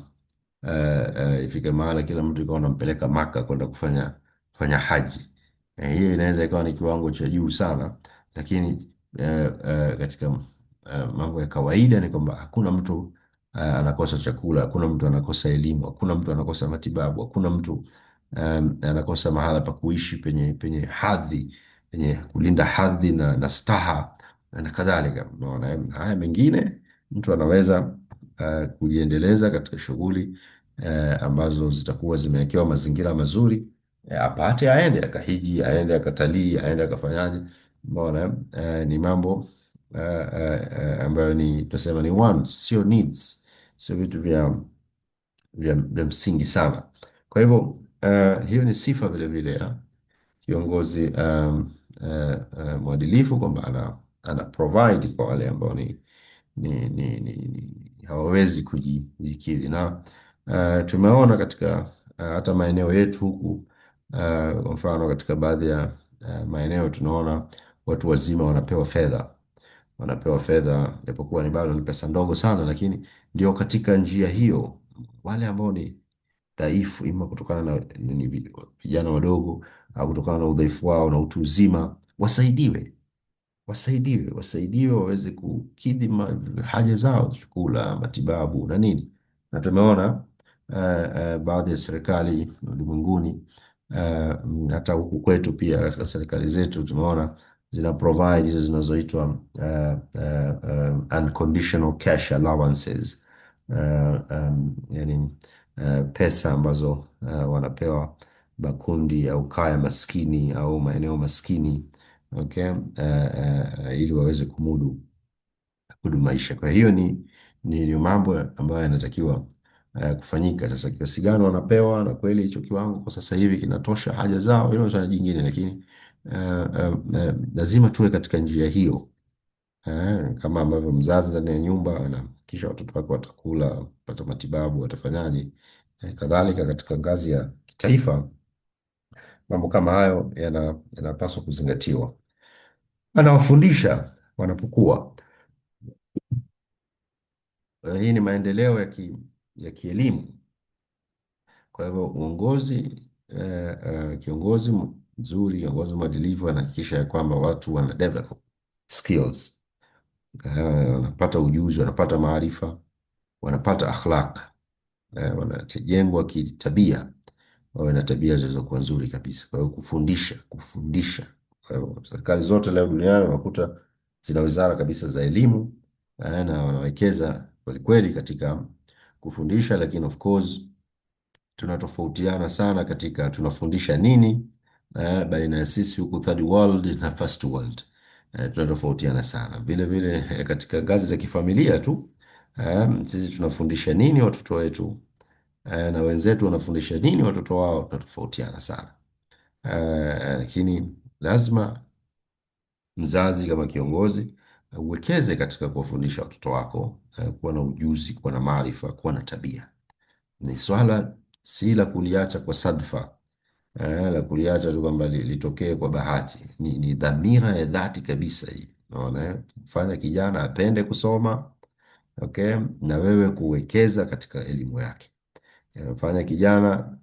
ifike mahala kila mtu ikawa unampeleka Maka kwenda kufanya haji. Hiyo inaweza ikawa ni kiwango cha juu sana, lakini katika mambo ya kawaida ni kwamba hakuna mtu anakosa chakula, hakuna mtu anakosa elimu, hakuna mtu anakosa matibabu, hakuna mtu anakosa mahala pa kuishi penye hadhi, penye kulinda hadhi na staha na kadhalika. Unaona, haya mengine mtu anaweza kujiendeleza katika shughuli ambazo zitakuwa zimewekewa mazingira mazuri, apate aende akahiji, aende akatalii, aende akafanyaje. Unaona, ni mambo ambayo ni tunasema ni wants, sio needs, sio vitu vya msingi sana. Kwa hivyo hiyo ni sifa vile vile ya kiongozi mwadilifu, kwamba ana provide kwa wale ambao hawawezi kujikidhi. Na tumeona katika hata maeneo yetu huku, kwa mfano katika baadhi ya maeneo tunaona watu wazima wanapewa fedha, japokuwa ni bado ni pesa ndogo sana, lakini ndio katika njia hiyo wale ambao ni dhaifu, ima kutokana na vijana wadogo au kutokana na udhaifu wao na utu uzima, wasaidiwe waweze kukidhi haja zao, chakula, matibabu na nini. Na tumeona baadhi ya serikali ulimwenguni, hata huku kwetu pia katika serikali zetu tumeona zina provide hizo zinazoitwa unconditional cash allowances, yani pesa ambazo wanapewa makundi au kaya maskini au maeneo maskini, okay, ili waweze kumudu maisha. Kwa hiyo ni mambo ambayo yanatakiwa kufanyika. Sasa kiasi gani wanapewa, na kweli hicho kiwango kwa sasa hivi kinatosha haja zao, hilo ni swala jingine, lakini lazima tuwe katika njia hiyo, kama ambavyo mzazi ndani ya nyumba anahakikisha watoto wake watakula, pata matibabu, watafanyaje, kadhalika katika ngazi ya kitaifa mambo kama hayo yanapaswa kuzingatiwa. Anawafundisha wanapokuwa. Hii ni maendeleo ya kielimu. Kwa hivyo uongozi, kiongozi mzuri, kiongozi mwadilifu anahakikisha ya kwamba watu wana develop skills, wanapata ujuzi, wanapata maarifa, wanapata akhlaq, wanajengwa kitabia, wawe na tabia zilizokuwa nzuri kabisa. Kwa hiyo kufundisha. Kwa hiyo serikali zote leo duniani unakuta zina wizara kabisa za elimu, na wanawekeza kwelikweli katika kufundisha, lakini of course tunatofautiana sana katika tunafundisha nini, baina ya sisi huku third world na first world. Tunatofautiana sana vile vile katika ngazi za kifamilia tu. Sisi tunafundisha nini watoto wetu, na wenzetu wanafundisha nini watoto wao, tunatofautiana sana. Lakini lazima mzazi kama kiongozi uwekeze katika kuwafundisha watoto wako, kuwa na ujuzi, kuwa na maarifa, kuwa na tabia. Ni swala si la kuliacha kwa sadfa, la kuliacha tu kwamba litokee kwa bahati. Ni dhamira ya dhati kabisa hii, unaona, fanya kijana apende kusoma, okay, na wewe kuwekeza katika elimu yake. Fanya kijana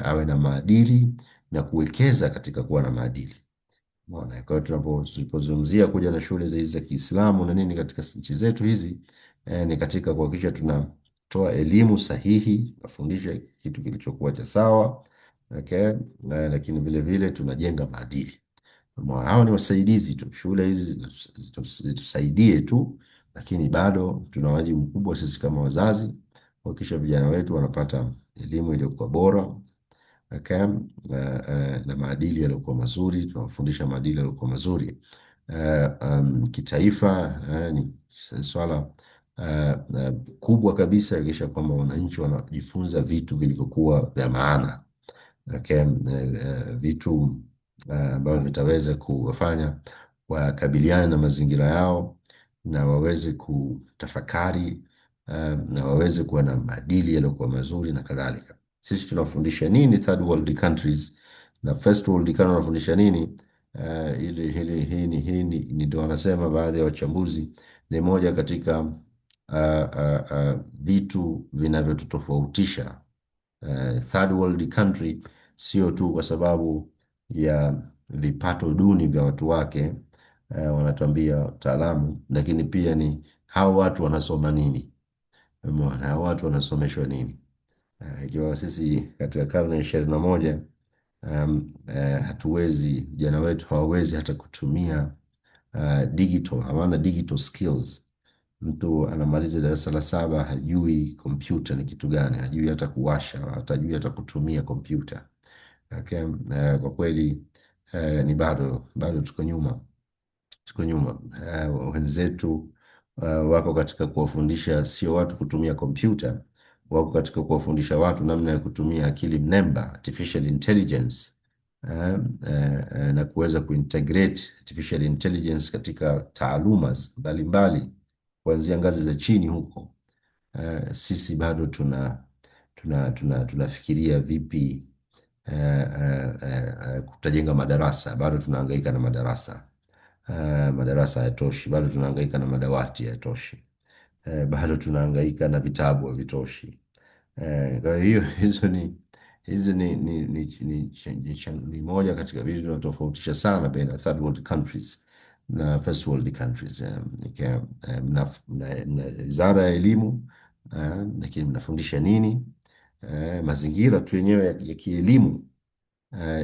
awe na maadili na kuwekeza katika kuwa na maadili. Umeona? Kwa hiyo tunapozungumzia kuja na shule hizi za Kiislamu na nini katika nchi zetu hizi, ni katika kuhakikisha tunatoa elimu sahihi, tunafundisha kitu kilichokuwa cha sawa, okay? Lakini vile vile tunajenga maadili. Hawa ni wasaidizi tu, shule hizi zitusaidie tu, lakini bado tuna wajibu mkubwa sisi kama wazazi kuhakikisha vijana wetu wanapata elimu iliyokuwa bora, okay, na maadili yaliyokuwa mazuri. Tunawafundisha maadili yaliyokuwa mazuri. Kitaifa, ni swala kubwa kabisa kuhakikisha kwamba wananchi wanajifunza vitu vilivyokuwa vya maana, okay, vitu ambavyo vitaweza kuwafanya wakabiliane na mazingira yao na waweze kutafakari, na waweze kuwa na maadili yaliyokuwa mazuri na kadhalika. Sisi tunafundisha nini third world countries na first world countries wanafundisha nini? Hii ni ndio wanasema baadhi ya wachambuzi ni moja katika vitu vinavyotutofautisha. Third world country sio tu kwa sababu ya vipato duni vya watu wake, wanatuambia wataalamu, lakini pia ni hao watu wanasoma nini, umeona, hao watu wanasomeshwa nini. Ikiwa sisi katika karne ya 21, hatuwezi, vijana wetu hawawezi hata kutumia digital, hawana digital skills. Mtu anamaliza darasa la saba hajui kompyuta ni kitu gani, hajui hata kuwasha, hatajui hata kutumia kompyuta. Okay. Kwa kweli ni bado tuko nyuma. Wenzetu wako katika kuwafundisha sio watu kutumia kompyuta, wako katika kuwafundisha watu namna ya kutumia akili mnemba, artificial intelligence, na kuweza kuintegrate artificial intelligence katika taaluma mbalimbali kuanzia ngazi za chini huko. Sisi bado tunafikiria vipi tutajenga madarasa, bado tunahangaika na madarasa. Madarasa hayatoshi, bado tunahangaika na madawati hayatoshi. Bado tunahangaika na vitabu havitoshi. Kwa hiyo hizo ni moja katika vitu vinatofautisha sana baina third world countries na first world countries. Mna wizara ya elimu, lakini mnafundisha nini? Mazingira tu yenyewe ya kielimu,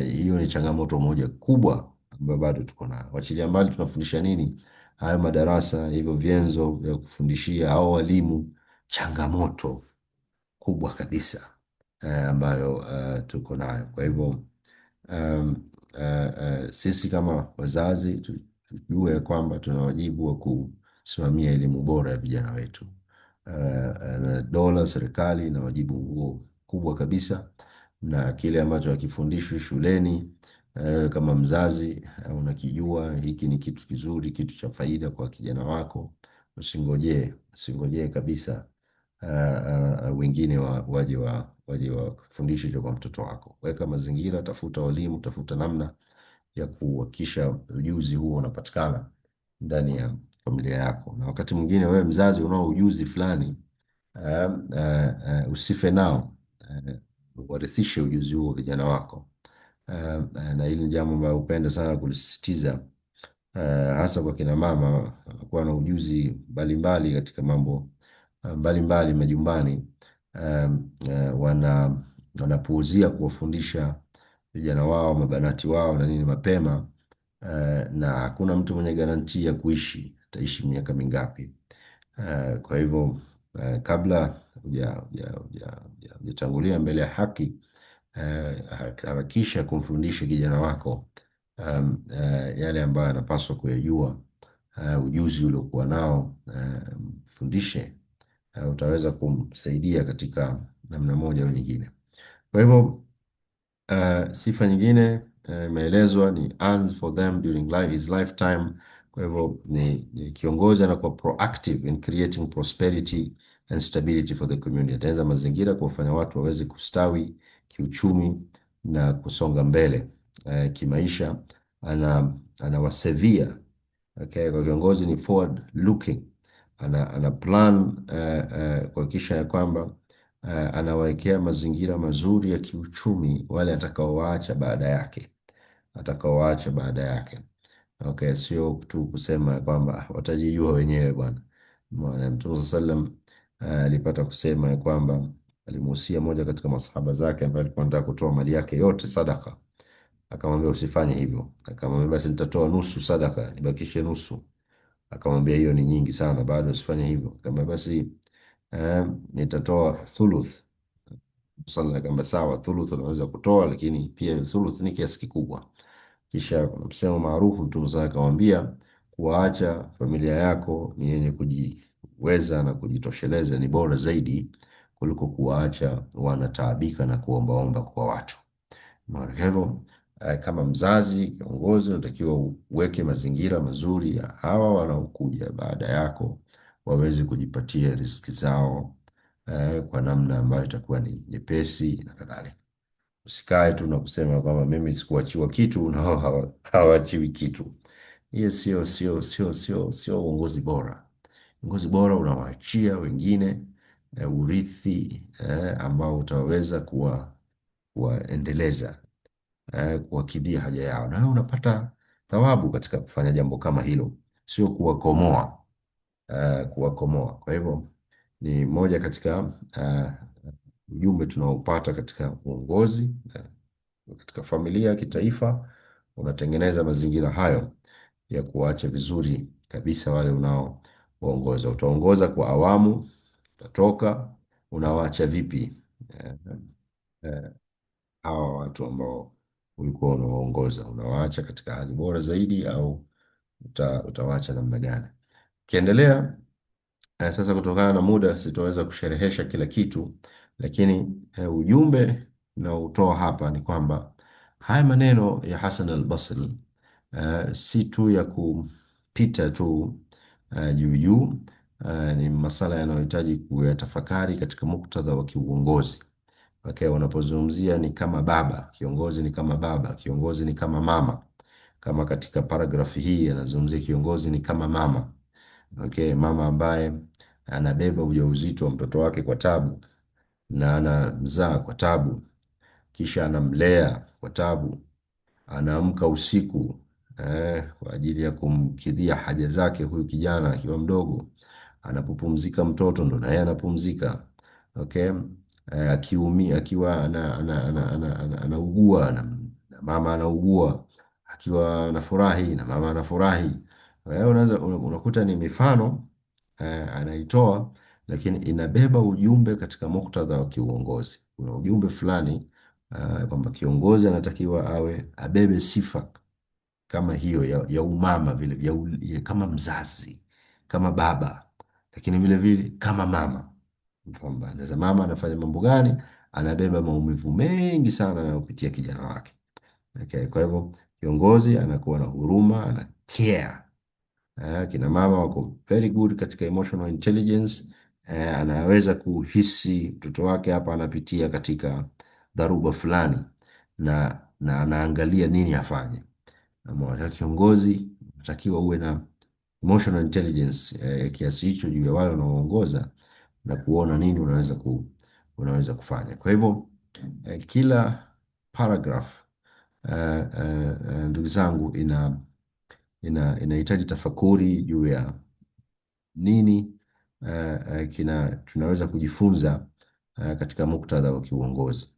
hiyo ni changamoto moja kubwa ambayo bado tuko nayo. Wachilia mbali tunafundisha nini, hayo madarasa, hivyo vyenzo vya kufundishia au walimu, changamoto kubwa kabisa ambayo tuko nayo. Kwa hivyo sisi kama wazazi tujue kwamba tuna wajibu wa kusimamia elimu bora ya vijana wetu. Na dola, serikali na wajibu huo kubwa kabisa, na kile ambacho hakifundishwi shuleni, kama mzazi unakijua hiki ni kitu kizuri, kitu cha faida kwa kijana wako, usingojee kabisa wengine waje wafundishe hicho kwa mtoto wako. Weka mazingira, tafuta walimu, tafuta namna ya kuhakikisha ujuzi huo unapatikana ndani ya familia yako. Na wakati mwingine wewe mzazi unao ujuzi fulani, usife nao, warithishe ujuzi huo vijana wako. Na hili ni jambo ambalo hupenda sana kulisisitiza, hasa kwa kina mama kuwa na ujuzi mbalimbali katika mambo mbalimbali majumbani. Wanapuuzia kuwafundisha vijana wao, mabanati wao na nini mapema, na hakuna mtu mwenye garantia ya ataishi miaka mingapi. Kwa hivyo kabla hujatangulia mbele ya haki, harakisha kumfundisha kijana wako yale ambayo anapaswa kuyajua. Ujuzi uliokuwa nao fundishe, utaweza kumsaidia katika namna moja au nyingine. Kwa hivyo sifa nyingine imeelezwa ni earns for them during his lifetime. Kwa hivyo ni kiongozi anakuwa proactive in creating prosperity and stability for the community. Ataenza mazingira kuwafanya watu waweze kustawi kiuchumi na kusonga mbele kimaisha. Anawasevia. Okay, kwa kiongozi ni forward looking, ana plan kuhakikisha ya kwamba anawawekea mazingira mazuri ya kiuchumi wale atakaowaacha baada yake. Okay, sio tu kusema kwamba watajijua wenyewe bwana. Mtume sallam alipata kusema ya kwamba alimuhusia moja katika masahaba zake ambaye alikuwa anataka kutoa mali yake yote sadaka. Akamwambia usifanye hivyo. Akamwambia basi nitatoa nusu sadaka, nibakishe nusu. Akamwambia hiyo ni nyingi sana, bado usifanye hivyo. Akamwambia basi nitatoa thuluth. Sala akamwambia sawa, thuluth unaweza kutoa, lakini pia thuluth ni kiasi kikubwa. Kisha msemo maarufu Mtume sala akamwambia kuwaacha familia yako ni yenye kujiweza na kujitosheleza ni bora zaidi kuliko kuwaacha wanataabika na kuombaomba kwa watu. Kwa hivyo kama mzazi kiongozi unatakiwa uweke mazingira mazuri ya hawa wanaokuja baada yako waweze kujipatia riziki zao kwa namna ambayo itakuwa ni nyepesi na kadhalika. Usikae tu na kusema kwamba mimi sikuachiwa kitu na hao hawaachiwi kitu. Hiyo sio uongozi bora. Uongozi bora unawaachia wengine urithi ambao utaweza kuwaendeleza, kuwakidhia haja yao, na wewe unapata thawabu katika kufanya jambo kama hilo, sio kuwakomoa. Kwa hivyo ni moja katika ujumbe tunaopata katika uongozi katika familia ya kitaifa, unatengeneza mazingira hayo ya kuwaacha vizuri kabisa wale unaowaongoza. Utaongoza kwa awamu, utatoka, unawaacha vipi eh, eh, hawa watu ambao ulikuwa unawaongoza, unawaacha katika hali bora zaidi au utawaacha namna gani? Ukiendelea sasa, kutokana na muda sitoweza kusherehesha kila kitu, lakini ujumbe naotoa hapa ni kwamba haya maneno ya Hasan al-Basri si tu ya kupita tu juu juu, ni masala yanayohitaji kuyatafakari katika muktadha wa kiuongozi. Okay, wanapozungumzia ni kama baba, kiongozi ni kama baba, kiongozi ni kama mama. Kama katika paragrafi hii anazungumzia kiongozi ni kama mama. Okay, mama ambaye anabeba ujauzito wa mtoto wake kwa tabu na anamzaa kwa tabu, kisha anamlea kwa tabu, anaamka usiku kwa ajili ya kumkidhia haja zake huyu kijana akiwa mdogo. Anapopumzika mtoto ndo naye anapumzika. Okay, akiumia, akiwa anaugua na mama anaugua, akiwa anafurahi na mama anafurahi. Unakuta ni mifano anaitoa, lakini inabeba ujumbe katika muktadha wa kiuongozi. Kuna ujumbe fulani kwamba kiongozi anatakiwa awe abebe sifa kama hiyo ya umama vile kama mzazi, kama baba, lakini vile vile kama mama. Kwamba sasa mama anafanya mambo gani? Anabeba maumivu mengi sana anayopitia kijana wake. Okay, kwa hivyo kiongozi anakuwa na huruma, ana care. Kina mama wako very good katika emotional intelligence. Anaweza kuhisi mtoto wake hapa anapitia katika dharuba fulani, na anaangalia nini afanye. Kiongozi unatakiwa uwe na emotional intelligence kiasi hicho juu ya wale unaoongoza na kuona nini unaweza kufanya. Kwa hivyo kila paragraph ndugu zangu inahitaji tafakuri juu ya nini tunaweza kujifunza katika muktadha wa kiuongozi.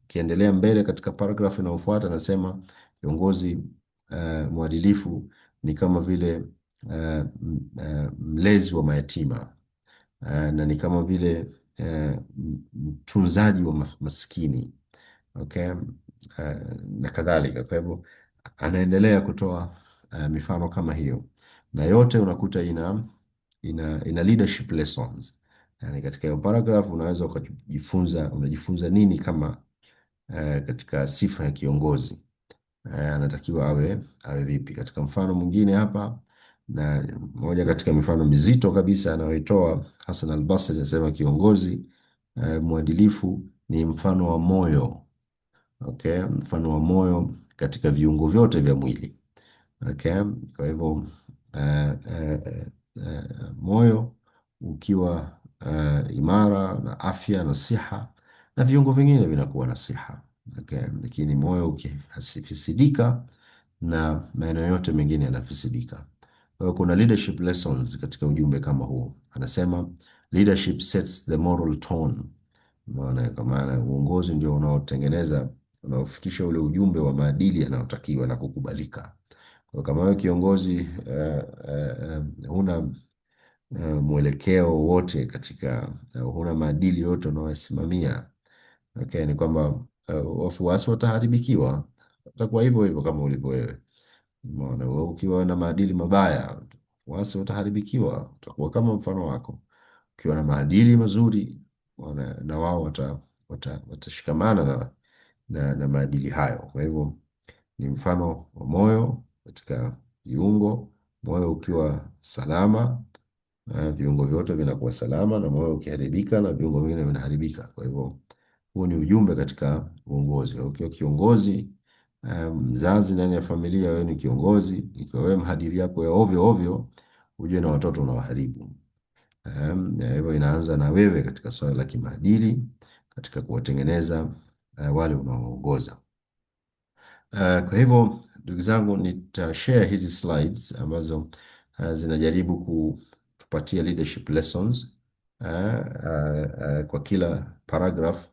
Ukiendelea mbele katika paragraph inayofuata anasema kiongozi mwadilifu ni kama vile mlezi wa mayatima na ni kama vile mtunzaji wa maskini. Okay, na kadhalika. Kwa hivyo anaendelea kutoa mifano kama hiyo, na yote unakuta ina leadership lessons. Yani katika hiyo paragraph unaweza unajifunza nini kama katika sifa ya kiongozi anatakiwa awe vipi. Katika mfano mwingine hapa, na moja katika mifano mizito kabisa anayoitoa Hassan al-Basri, anasema kiongozi mwadilifu ni mfano wa moyo. Okay, mfano wa moyo katika viungo vyote vya mwili. Okay, kwa hivyo moyo ukiwa imara na afya na siha, na viungo vingine vinakuwa na siha. Okay, lakini moyo ukifisidika na maeneo yote mengine yanafisidika. Kwa hiyo kuna leadership lessons katika ujumbe kama huo. Anasema leadership sets the moral tone. Kwa maana uongozi ndio unaofikisha ule ujumbe wa maadili yanayotakiwa na kukubalika. Kwa kama wewe kiongozi huna mwelekeo wote katika huna maadili yote unaoyasimamia, okay, ni kwamba wafuasi wataharibikiwa, watakuwa hivyo hivyo kama ulivyo wewe. Umeona, wewe ukiwa na maadili mabaya, wafuasi wataharibikiwa, utakuwa kama mfano wako. Ukiwa na maadili mazuri, na wao watashikamana na maadili hayo. Kwa hivyo ni mfano wa moyo katika viungo. Moyo ukiwa salama, viungo vyote vinakuwa salama, na moyo ukiharibika na viungo vingine vinaharibika. Kwa hivyo huu ni ujumbe katika uongozi. Ukiwa kiongozi mzazi ndani ya familia, wewe ni kiongozi. Ikiwa wewe maadili yako ya ovyo ovyo, ujue na watoto unawaharibu. Hivyo inaanza na wewe katika swala la kimaadili, katika kuwatengeneza wale unaoongoza. Kwa hivyo ndugu zangu, nitashare hizi slides ambazo zinajaribu kutupatia leadership lessons kwa kila paragraph.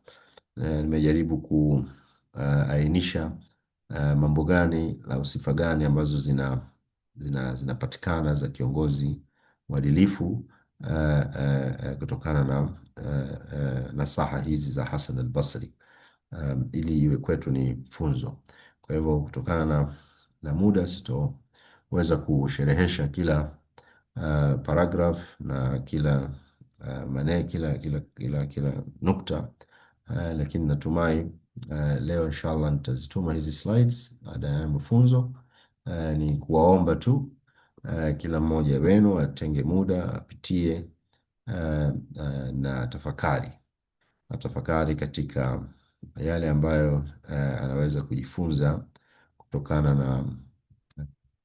Nimejaribu kuainisha mambo gani au sifa gani ambazo zinapatikana za kiongozi mwadilifu kutokana na nasaha hizi za Hasan al-Basri, ili iwe kwetu ni funzo. Kwa hivyo kutokana na muda sitoweza kusherehesha kila paragraph na kila kila nukta, lakini natumai leo inshallah nitazituma hizi slides baada ya mafunzo. Ni kuwaomba tu kila mmoja wenu atenge muda apitie na tafakari katika yale ambayo anaweza kujifunza kutokana na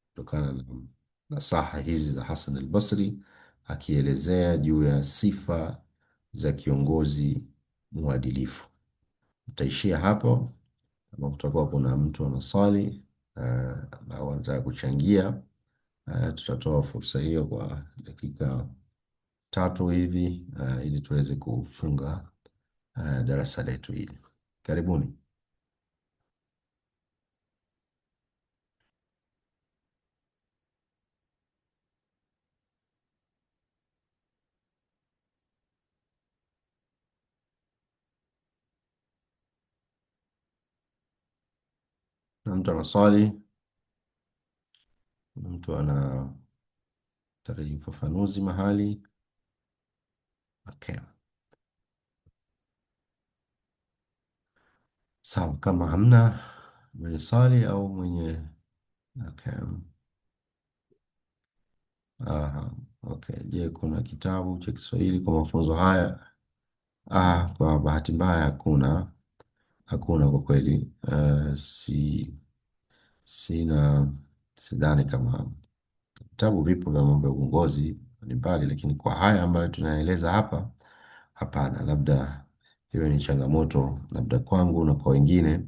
kutokana na nasaha hizi za Hasan al-Basri, akielezea juu ya sifa za kiongozi mwadilifu. Tutaishia hapo. Kama kutakuwa kuna mtu anaswali au anataka kuchangia, tutatoa fursa hiyo kwa dakika 3 hivi ili tuweze kufunga darasa letu hili. Karibuni. Na mtu anaswali, na mtu anataka ufafanuzi mahali. Okay. Sawa, kama hamna mwenye swali au mwenye okay. Aha, okay. Je, kuna kitabu cha Kiswahili kwa mafunzo haya? Kwa bahati mbaya hakuna kwa kweli. Sina sidhani kama vitabu vipo vya mambo ya uongozi mbalimbali, lakini kwa haya ambayo tunaeleza hapa, hapana. Labda iwe ni changamoto labda kwangu na kwa wengine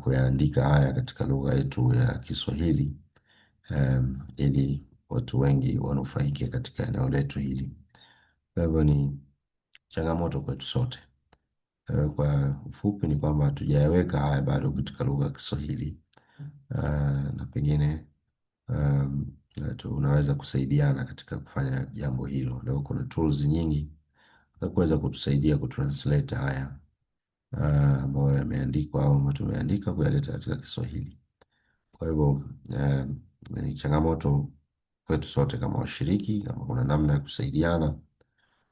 kuyaandika haya katika lugha yetu ya Kiswahili, ili watu wengi wanufaike katika eneo letu hili. Kwa hivyo ni changamoto kwetu sote. Kwa ufupi ni kwamba hatujayaweka haya bado katika lugha ya Kiswahili, na pengine unaweza kusaidiana katika kufanya jambo hilo. Leo kuna tools nyingi za kuweza kutusaidia kutranslate haya ambayo yameandikwa au ambayo tumeandika kuyaleta katika Kiswahili. Kwa hivyo ni changamoto kwetu sote kama washiriki. Kama kuna namna ya kusaidiana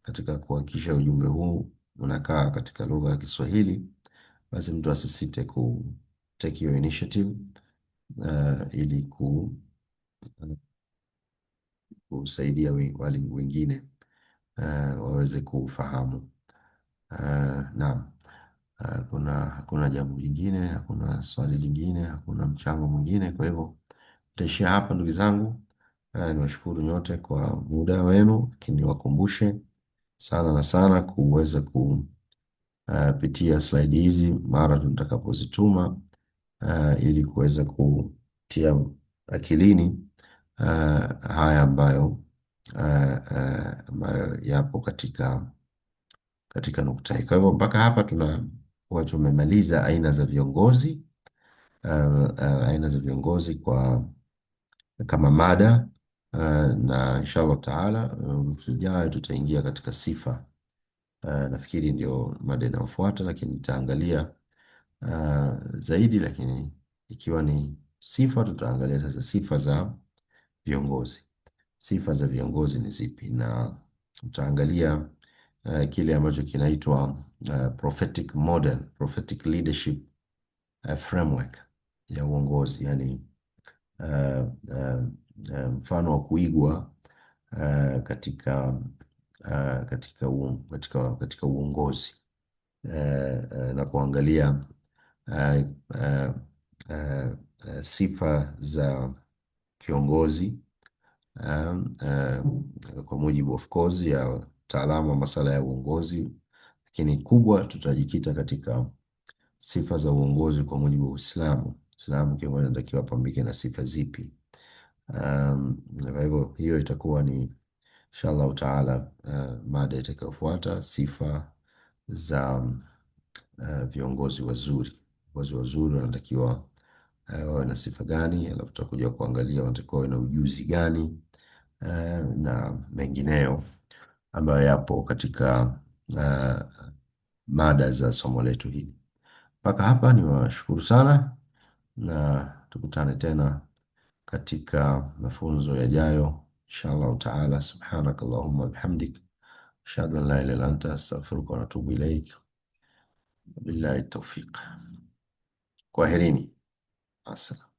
katika kuhakikisha ujumbe huu unakaa katika lugha ya Kiswahili, basi mtu asisite ku take your initiative ili kusaidia wale wengine waweze kufahamu. Naam. Hakuna jambo jingine, hakuna swali lingine, hakuna mchango mwingine. Kwa hivyo nitaishia hapa ndugu zangu. Niwashukuru nyote kwa muda wenu, lakini niwakumbushe sana na sana kuweza kupitia slide hizi mara tutakapozituma, ili kuweza kutia akilini haya ambayo yapo katika nukta hii. Kwa hivyo mpaka hapa tunakuwa tumemaliza aina za viongozi, aina za viongozi kama mada, na inshallah taala wiki ijayo tutaingia katika sifa. Nafikiri ndio mada inayofuata, lakini nitaangalia zaidi, lakini ikiwa ni sifa, tutaangalia sasa sifa za viongozi. Sifa za viongozi ni zipi? Na tutaangalia kile ambacho kinaitwa prophetic model, prophetic leadership framework ya uongozi, yani mfano wa kuigwa katika uongozi, na kuangalia sifa za kiongozi kwa mujibu of course ya utaalamu wa masuala ya uongozi, lakini kubwa tutajikita katika sifa za uongozi kwa mujibu wa Uislamu. Uislamu kiongozi anatakiwa apambike na sifa zipi? Kwa hivyo hiyo itakuwa ni inshallah taala mada itakayofuata, sifa za viongozi wazuri. Viongozi wazuri wanatakiwa wawe na sifa gani, alafu tutakuja kuangalia wanatakiwa wawe na ujuzi gani, na mengineyo ambayo yapo katika eh, mada za somo letu hili. Mpaka hapa niwashukuru sana na tukutane tena katika mafunzo yajayo insha Allahu taala. Subhanak Allahumma bihamdik ashhadu an la ilaha illa anta astaghfiruka wa atubu ilaik. Billahi tawfiq. Kwaherini. Assalam.